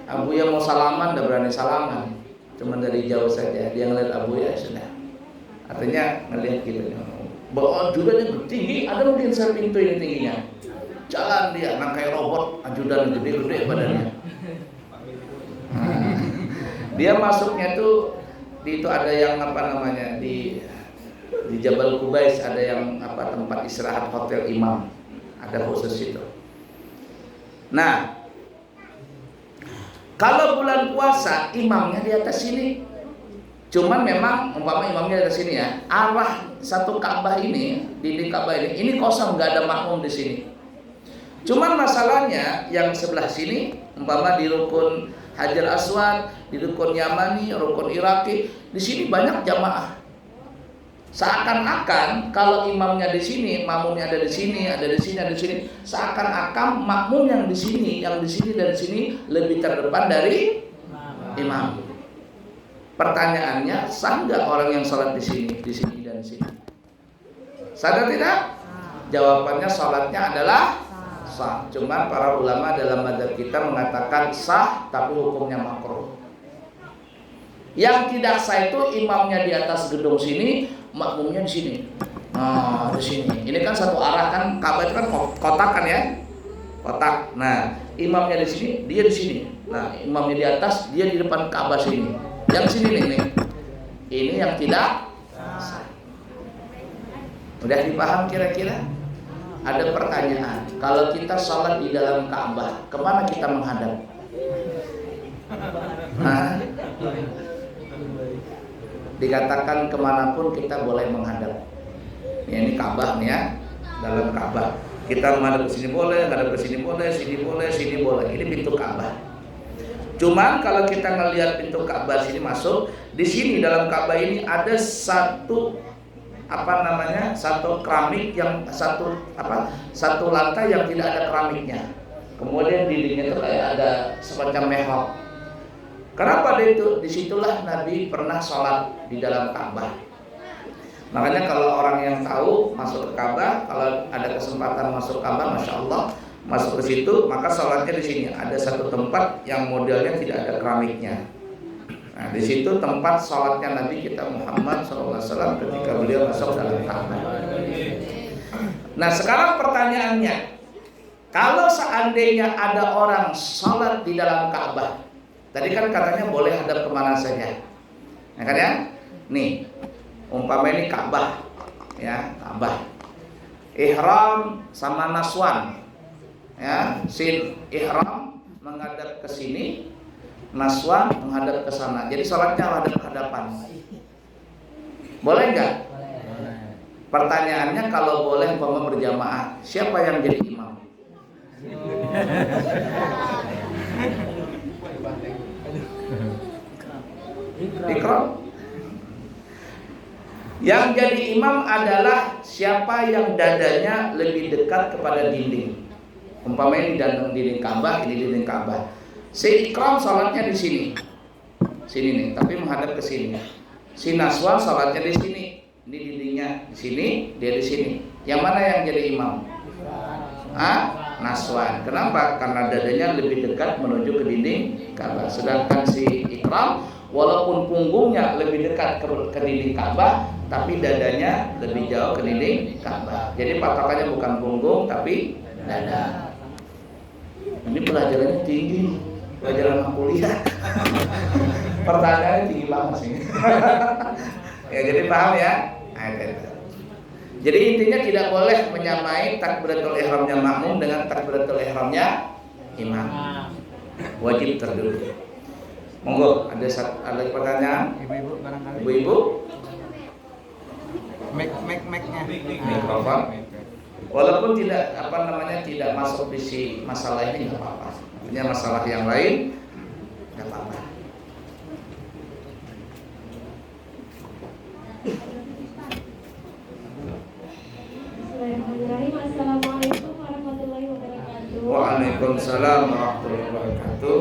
Abuya mau salaman, tidak berani salaman, cuma dari jauh saja. Dia ngeliat Abuya sudah. Artinya ngelihat gitu. Bahwa ajudannya tinggi, ada mungkin sepintu ini tingginya. Jalan dia, kayak robot, ajudan gede-gede badannya. Dia masuknya tuh di itu ada yang apa namanya di Jabal Kubais ada yang apa tempat istirahat hotel imam, ada khusus itu. Nah, kalau bulan puasa imamnya di atas sini. Cuman memang umpama imamnya di atas sini ya, arah satu Ka'bah ini, dinding Ka'bah ini kosong, nggak ada makmum di sini. Cuman masalahnya yang sebelah sini, umpama di rukun Hajar Aswad, di rukun Yamani, rukun Iraki, di sini banyak jamaah. Seakan-akan kalau imamnya di sini, makmumnya ada di sini, ada di sini, ada di sini, seakan-akan makmum yang di sini dan di sini lebih terdepan dari imam. Pertanyaannya, sah nggak orang yang sholat di sini dan di sini? Sadar tidak? Jawabannya sholatnya adalah sah. Cuman para ulama dalam mazhab kita mengatakan sah, tapi hukumnya makruh. Yang tidak sah itu imamnya di atas gedung sini, makmumnya di sini. Nah, di sini. Ini kan satu arah kan, Ka'bah itu kan kotak kan ya, kotak. Nah, imamnya di sini, dia di sini. Nah, imamnya di atas, dia di depan Ka'bah sini. Yang sini nih. Ini yang tidak sah. Udah dipaham kira-kira? Ada pertanyaan. Kalau kita sholat di dalam Ka'bah, kemana kita menghadap? Nah, dikatakan kemanapun kita boleh menghadap. Ini Ka'bah nih ya, dalam Ka'bah. Kita menghadap ke sini boleh, menghadap ke sini boleh, sini boleh, sini boleh. Ini pintu Ka'bah. Cuman kalau kita ngelihat pintu Ka'bah sini masuk, di sini dalam Ka'bah ini ada satu satu keramik yang satu lantai yang tidak ada keramiknya. Kemudian dindingnya itu kayak ada semacam mihrab. Kenapa itu? Disitulah Nabi pernah sholat di dalam Ka'bah. Makanya kalau orang yang tahu masuk ke Ka'bah, kalau ada kesempatan masuk Ka'bah, masya Allah, masuk ke situ, maka sholatnya di sini. Ada satu tempat yang modelnya tidak ada keramiknya. Nah, di situ tempat sholatnya Nabi kita Muhammad SAW ketika beliau masuk dalam Ka'bah. Nah, sekarang pertanyaannya, kalau seandainya ada orang sholat di dalam Ka'bah, tadi kan katanya boleh hadap kemana saja, ya kan ya? Nih, umpama ini Ka'bah, ya Ka'bah. Ihram sama naswan, ya, sin ihram menghadap ke sini, naswan menghadap ke sana. Jadi sholatnya hadap-hadapan. Boleh nggak? Pertanyaannya kalau boleh umpama berjamaah, siapa yang jadi imam? Ikram. Yang jadi imam adalah siapa yang dadanya lebih dekat kepada dinding. Umpama ini dinding Ka'bah, ini dinding Ka'bah. Si ikram salatnya di sini. Sini nih, tapi menghadap ke sini. Si naswan salatnya di sini. Ini dindingnya di sini, dia di sini. Yang mana yang jadi imam? Naswan. Kenapa? Karena dadanya lebih dekat menuju ke dinding Ka'bah. Sedangkan si ikram walaupun punggungnya lebih dekat ke dinding Ka'bah, tapi dadanya lebih jauh ke dinding Ka'bah. Jadi patokannya bukan punggung tapi dada. Ini pelajarannya tinggi, pelajaran kuliah. Pertanyaannya tinggi banget sih. Ya, jadi paham ya? Jadi intinya tidak boleh menyamai takbiratul ihramnya makmum dengan takbiratul ihramnya imam. Wajib terdahulu. Monggo, ada pertanyaan? Ibu-ibu barangkali. Ibu-ibu? Mic-nya. Mikrofon. Walaupun tidak tidak masuk visi masalah ini nggak apa-apa. Punya masalah yang lain nggak apa-apa. Assalamualaikum warahmatullahi wabarakatuh. Waalaikumsalam warahmatullahi wabarakatuh.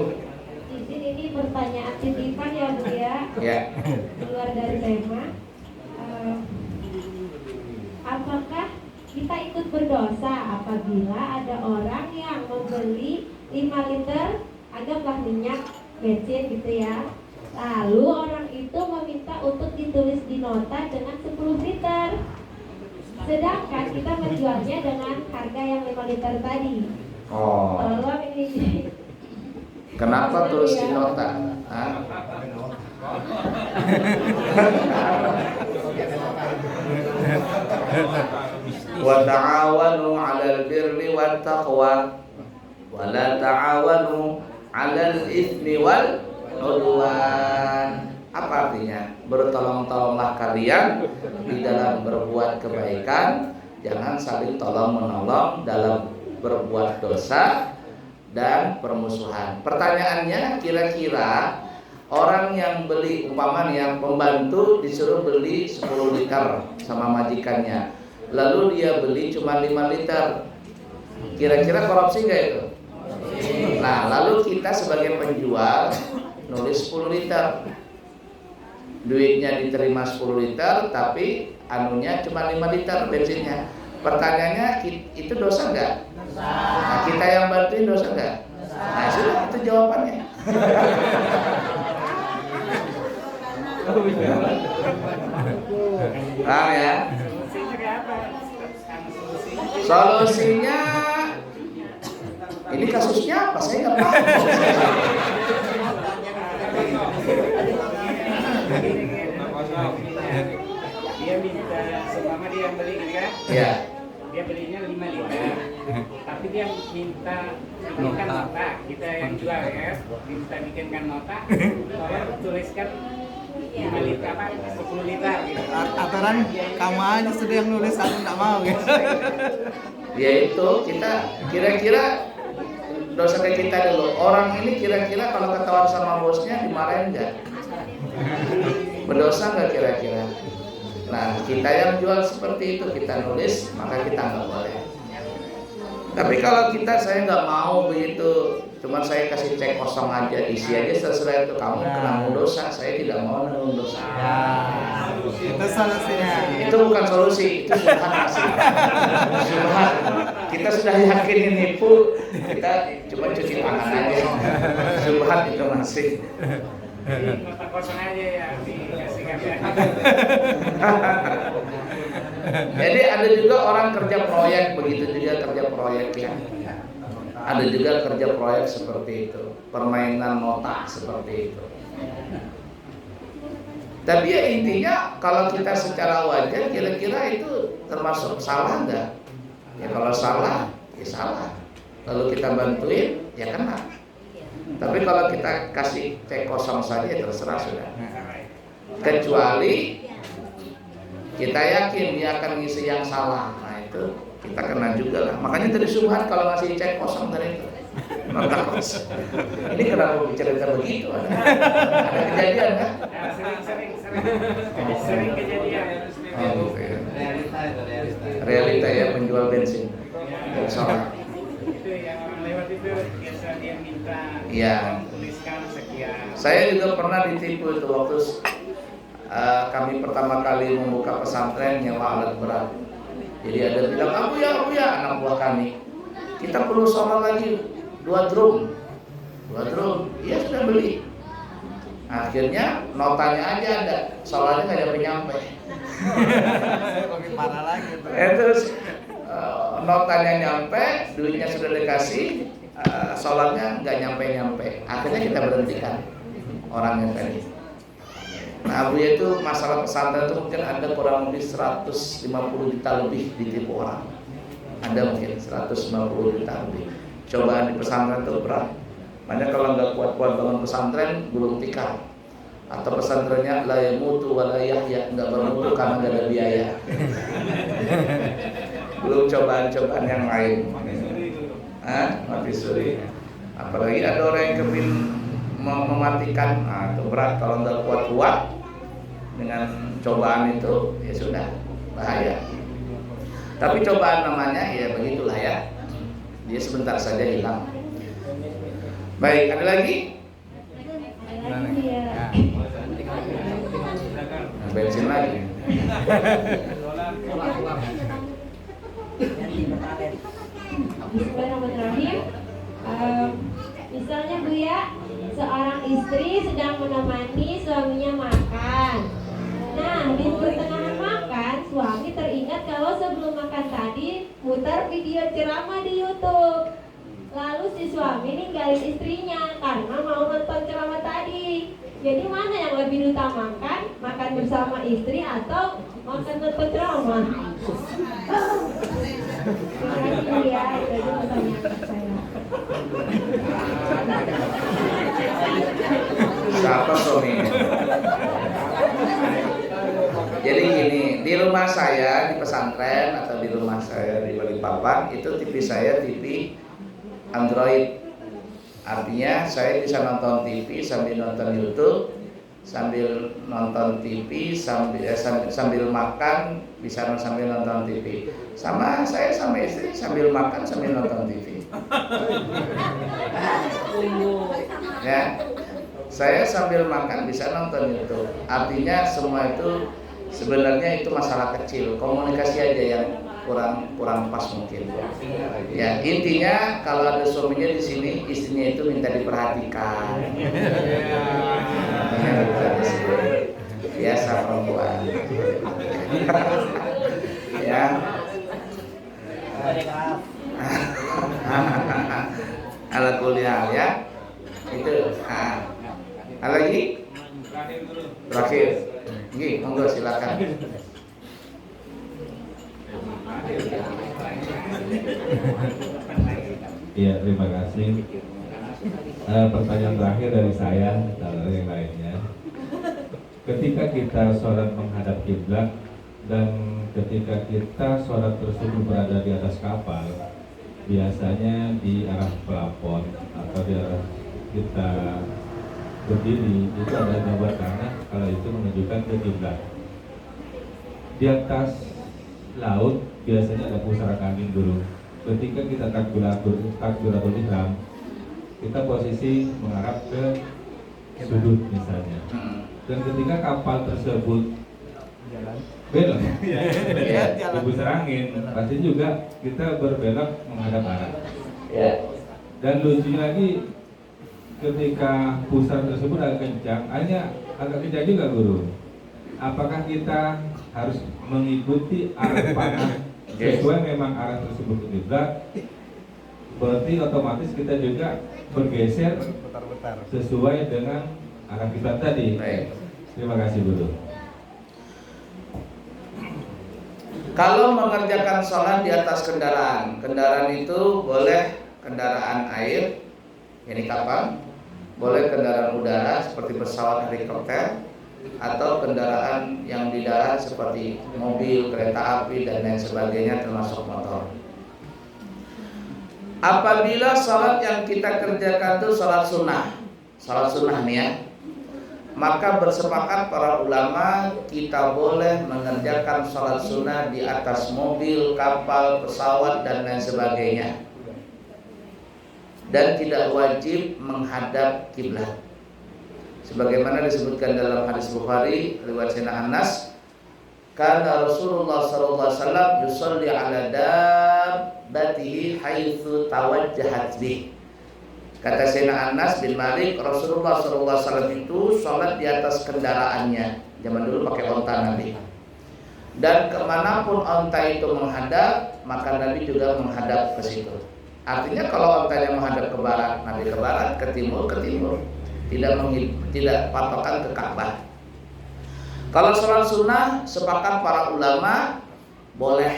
Izin ini pertanyaan titipan ya Bu ya. Ya. Keluar dari tema. Apakah kita ikut berdosa apabila ada orang yang membeli 5 liter, anggaplah minyak bensin gitu ya. Lalu orang itu meminta untuk ditulis di nota dengan 10 liter. Sedangkan kita menjualnya dengan harga yang 5 liter tadi. Oh. Lalu ini. Kenapa tulis di nota? Hah? Wa ta'awanu 'alal birri wat taqwa wa la ta'awanu 'alal itsmi wal 'udwan. Apa artinya? Bertolong-tolonglah kalian di dalam berbuat kebaikan, jangan saling tolong-menolong dalam berbuat dosa dan permusuhan. Pertanyaannya, kira-kira orang yang beli, umpamanya yang pembantu disuruh beli 10 liter sama majikannya, lalu dia beli cuma 5 liter, kira-kira korupsi nggak itu? Nah, lalu kita sebagai penjual nulis 10 liter, duitnya diterima 10 liter, tapi anunya cuma 5 liter bensinnya. Pertanyaannya, itu dosa nggak? Nah, kita yang bantuin dosa nggak? Nah, sudah, itu jawabannya. Paham ya? Solusinya, ini kasusnya apa? Saya nggak paham. Dia minta, seumpama dia yang beli kan? Ya. Dia belinya 5 liter, tapi dia minta bikinkan nota, kita yang jual ya, minta bikinkan nota, tolong tuliskan 5 liter apa, 10 liter gitu. Aturan kamu aja sudah yang nulis, aku nggak mau gitu. Ya itu, kita kira-kira dosa kayak kita dulu. Orang ini kira-kira kalau ketahuan sama bosnya dimarahin nggak? Berdosa nggak kira-kira? Nah, kita yang jual seperti itu, kita nulis, maka kita nggak boleh. Tapi kalau kita, saya nggak mau begitu, cuma saya kasih cek kosong aja, isi aja terserah itu, kamu kena dosa, saya tidak mau nanggung dosa. Itu solusinya. Itu bukan solusi, itu subhat masih. Subhat. Kita sudah yakin ini nipu, kita cuma cuci tangan aja. Subhat itu masih. Jadi nota kosong aja ya, dikasihkan ya. Jadi ada juga orang kerja proyek, begitu juga kerja proyek ya. Ada juga kerja proyek seperti itu, permainan nota seperti itu. Tapi ya intinya kalau kita secara wajar kira-kira itu termasuk salah nggak? Ya kalau salah, ya salah. Lalu kita bantuin, ya kena. Tapi kalau kita kasih cek kosong saja ya terserah sudah. Kecuali kita yakin dia akan ngisi yang salah, nah itu kita kena juga lah. Makanya tadi subhat kalau ngasih cek kosong dari itu. Nota kosong. Ini kenapa bicara begitu? Ada kejadian kan? Sering kejadian. Oh, gitu ya. Realita ya penjual bensin. Salah. Itu yang orang lewat itu biasa dia minta tuliskan sekian. Saya juga pernah ditipu itu waktu kami pertama kali membuka pesantren nyewa alat berat. Jadi ada bilang, Abu ya anak buah kami, kita perlu solar lagi 2 drum. Iya sudah beli. Akhirnya notanya aja ada, solarnya nggak nyampe. Lebih parah lagi. Terus notanya nyampe, duitnya sudah dikasih, solarnya nggak nyampe. Akhirnya kita berhentikan orangnya tadi. Nah, Abu itu masalah pesantren itu mungkin ada kurang lebih 150 juta lebih ditipu orang. Ada mungkin 150 juta lebih. Cobaan di pesantren itu berat. Makanya kalau nggak kuat-kuat bangun pesantren gulung tikar. Atau pesantrennya la yamutu wa la yahya, nggak bermutu karena nggak ada biaya. Belum cobaan-cobaan yang lain. Mati suri. Apalagi ada orang yang kepin mematikan, itu berat. Kalau nggak kuat-kuat dengan cobaan itu, ya sudah bahaya. Tapi cobaan namanya ya begitulah ya, dia sebentar saja hilang. Baik, ada lagi? Bensin lagi. Bismillahirrahmanirrahim. Misalnya Bu ya, seorang istri sedang menemani suaminya makan. Nah, di pertengahan makan, suami teringat kalau sebelum makan tadi muter video ceramah di YouTube. Lalu si suami ninggalin istrinya karena mau nonton ceramah tadi. Jadi mana yang lebih diutamakan? Makan bersama istri atau makan nonton ceramah? Terima kasih ya, itu aja pertanyaan saya. Siapa suaminya? Jadi gini, di rumah saya di pesantren atau di rumah saya di Balikpapan itu TV saya TV Android. Artinya saya bisa nonton TV sambil nonton YouTube, sambil nonton TV sambil makan, bisa sambil nonton TV. Sama saya sama istri sambil makan sambil nonton TV. Ya. Saya sambil makan bisa nonton YouTube. Artinya semua itu sebenarnya itu masalah kecil. Komunikasi aja yang kurang pas mungkin. Ya, intinya kalau ada suaminya di sini, istrinya itu minta diperhatikan. Biasa perempuan. Ya. Ala kuliah ya. Itu. Ada lagi? Terakhir. Nggih, monggo silakan. Iya, terima kasih. Pertanyaan terakhir dari saya dan yang lainnya. Ketika kita sholat menghadap kiblat dan ketika kita sholat tersebut berada di atas kapal, biasanya di arah pelafon atau di arah kita berdiri itu ada gambar tanah, kalau itu menunjukkan ke kiblat. Di atas laut biasanya ada pusaran angin dulu. Ketika kita takbiratul ihram, kita posisi mengarah ke sudut misalnya. Dan ketika kapal tersebut belok di pusaran angin, pasti juga kita berbelok menghadap arah. Dan lucunya lagi, ketika pusar tersebut agak kencang, hanya agak kencang juga guru. Apakah kita harus mengikuti arah panah sesuai memang arah tersebut ke kiblat? Berarti otomatis kita juga bergeser sesuai dengan arah kiblat tadi. Terima kasih guru. Kalau mengerjakan sholat di atas kendaraan itu boleh kendaraan air, ini kapal. Boleh kendaraan udara seperti pesawat, helikopter, atau kendaraan yang di darat seperti mobil, kereta api, dan lain sebagainya termasuk motor. Apabila sholat yang kita kerjakan itu sholat sunnah nih ya, maka bersepakat para ulama kita boleh mengerjakan sholat sunnah di atas mobil, kapal, pesawat, dan lain sebagainya. Dan tidak wajib menghadap kiblat. Sebagaimana disebutkan dalam hadis Bukhari riwayat Sayyidina Anas, kana Rasulullah sallallahu alaihi wasallam yusalli ala dabbatihi haitsu tawajjahat bih. Kata Sayyidina Anas bin Malik, Rasulullah sallallahu alaihi wasallam itu salat di atas kendaraannya. Zaman dulu pakai onta Nabi. Dan kemanapun onta itu menghadap, maka Nabi juga menghadap ke situ. Artinya kalau ontanya menghadap ke barat, Nabi ke barat, ke timur, tidak patokan ke Ka'bah. Kalau sholat sunnah, sepakat para ulama boleh.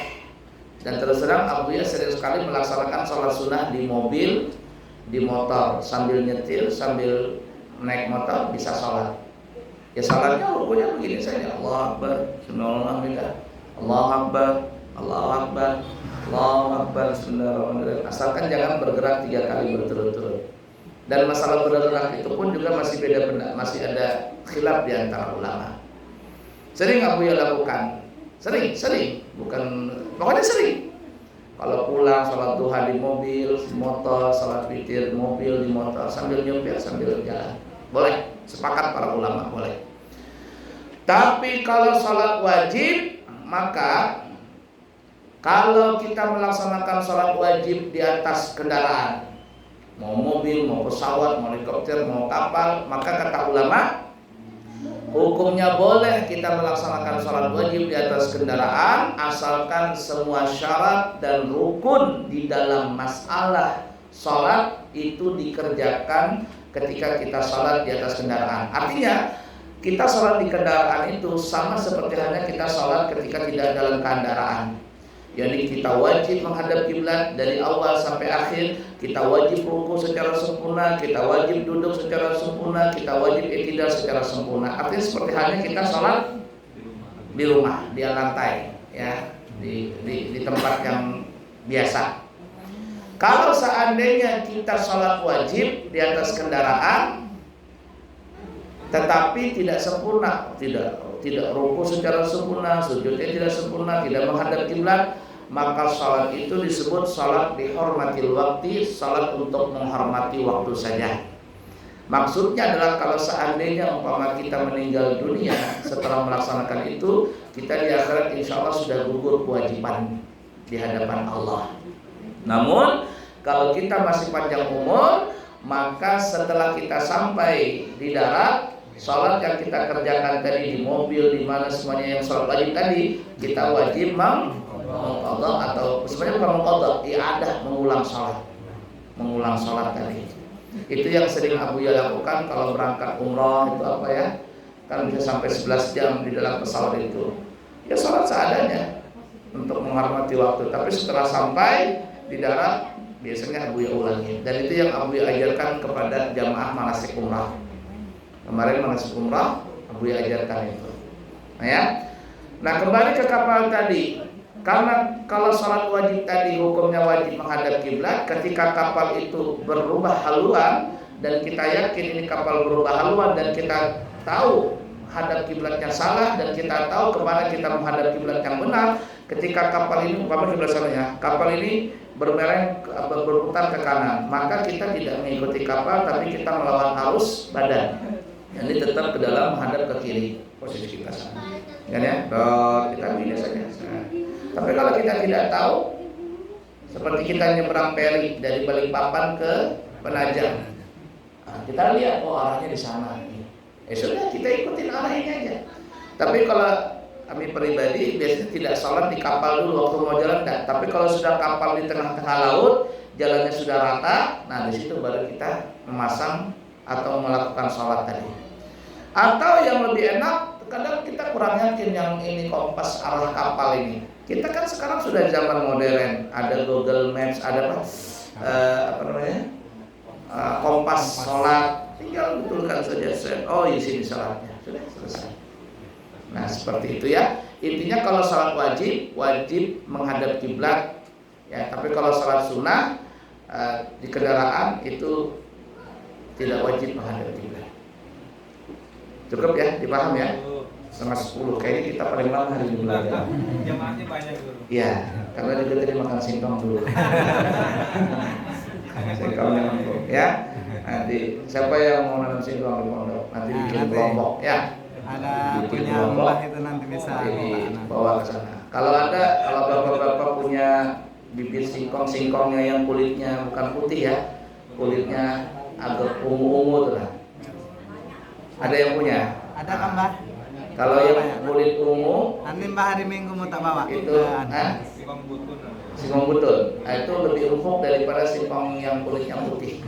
Dan terus terang Abu Ya sering sekali melaksanakan sholat sunnah di mobil, di motor, sambil nyetir, sambil naik motor bisa sholat. Ya sholatnya rukuknya begini saja, Allahu Akbar, Bismillahirrahmanirrahim, Allahu Akbar, Allahu Akbar, Allahu Akbar, Bismillahirrahmanirrahim. Asalkan jangan bergerak 3 kali berturut-turut. Dan masalah bergerak itu pun juga masih beda pendapat, masih ada khilaf di antara ulama. Sering Abu Ya lakukan, sering, bukan, pokoknya sering. Kalau pulang sholat duha di mobil, motor, sholat witir di mobil, di motor, sambil nyupir, sambil jalan, boleh. Sepakat para ulama boleh. Tapi kalau sholat wajib, maka Kalau kita melaksanakan sholat wajib di atas kendaraan, mau mobil, mau pesawat, mau helikopter, mau kapal, maka kata ulama, hukumnya boleh kita melaksanakan sholat wajib di atas kendaraan asalkan semua syarat dan rukun di dalam masalah sholat itu dikerjakan ketika kita sholat di atas kendaraan. Artinya kita sholat di kendaraan itu sama seperti halnya kita sholat ketika tidak dalam kendaraan. Jadi kita wajib menghadap kiblat dari awal sampai akhir, kita wajib ruku secara sempurna, kita wajib duduk secara sempurna, kita wajib i'tidal secara sempurna. Artinya seperti halnya kita sholat di rumah, di lantai, ya, di tempat yang biasa. Kalau seandainya kita sholat wajib di atas kendaraan, tetapi tidak sempurna, tidak ruku secara sempurna, sujudnya tidak sempurna, tidak menghadap kiblat, maka salat itu disebut salat dihormatil waktu, salat untuk menghormati waktu saja. Maksudnya adalah kalau seandainya umpama kita meninggal dunia setelah melaksanakan itu, kita di akhirat insya Allah sudah gugur kewajiban di hadapan Allah. Namun kalau kita masih panjang umur, maka setelah kita sampai di darat, salat yang kita kerjakan tadi di mobil, di mana semuanya yang salat wajib tadi, kita wajib mengqadha atau sebenarnya bukan mengqadha, i'adah, mengulang salat tadi. Itu yang sering Abu Ya lakukan kalau berangkat umroh itu apa ya? Kan bisa sampai 11 jam di dalam pesawat itu. Ya salat seadanya untuk menghormati waktu, tapi setelah sampai di darat biasanya Abu Ya ulangi. Dan itu yang Abu Ya ajarkan kepada jamaah manasik umrah. Kemarin manasik umrah Abu Ya ajarkan itu. Nah ya. Nah, kembali ke kapal tadi. Karena kalau sholat wajib tadi hukumnya wajib menghadap kiblat, ketika kapal itu berubah haluan dan kita yakin ini kapal berubah haluan dan kita tahu hadap kiblatnya salah dan kita tahu kemana kita menghadap kiblat yang benar, ketika kapal ini umpamanya kiblat salahnya, kapal ini berputar ke kanan, maka kita tidak mengikuti kapal tapi kita melawan arus badan. Jadi tetap ke dalam menghadap ke kiri, posisi kita sama. Kan ya? Kita pilih saja. Tapi kalau kita tidak tahu, seperti kita nyebrang feri dari Balikpapan ke Penajam, nah, kita lihat arahnya di sana. Sudah kita ikutin arah ini aja. Tapi kalau kami pribadi biasanya tidak sholat di kapal dulu waktu mau jalan, enggak. Tapi kalau sudah kapal di tengah-tengah laut, jalannya sudah rata, nah di situ baru kita memasang atau melakukan sholat tadi. Atau yang lebih enak, kadang kita kurang yakin yang ini kompas arah kapal ini. Kita kan sekarang sudah zaman modern, ada Google Maps, ada kompas sholat, tinggal betulkan saja set. Oh di sini sholatnya sudah selesai. Nah seperti itu ya. Intinya kalau sholat wajib menghadap kiblat, ya. Tapi kalau sholat sunnah di kendaraan itu tidak wajib menghadap kiblat. Cukup ya, dipaham ya? 9:30, kayaknya kita paling lama hari ini belajar. Jamaahnya banyak dulu. Iya, karena juga tadi makan singkong dulu. Singkongnya empuk, ya. Nanti siapa yang mau nanam singkong di pondok, nanti bikin kelompok, ya. Ada punya mbah itu nanti bisa bawa ke sana. Kalau bapak-bapak punya bibit singkongnya yang kulitnya bukan putih ya, kulitnya agak ungu-ungu tuh lah. Ada yang punya? Ada kan mbah? Kalau yang kulit ungu, nanti mbah hari Minggu mau tak bawa. Itu singkong butun. Nah, itu lebih empuk daripada singkong yang kulitnya putih.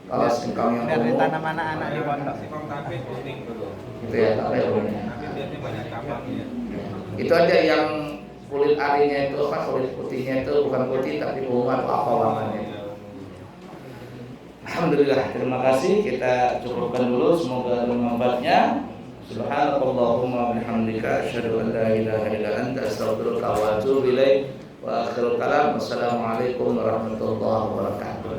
Kalau singkong yang dari ungu, tanam anak-anak di pondok. Singkong tape kuning dulu. Itu ya tape kuning. Tapi biasanya banyak cabangnya. Itu aja yang kulit arinya itu apa, kulit putihnya itu bukan putih tapi ungu atau apa warnanya. Alhamdulillah, terima kasih. Kita cukupkan dulu, semoga bermanfaatnya. Subhanakallahumma bihamdika asyhadu an la ilaha illa anta astaghfiruka wa atubu ilaik. Wa akhirul kalam, wassalamualaikum warahmatullahi wabarakatuh.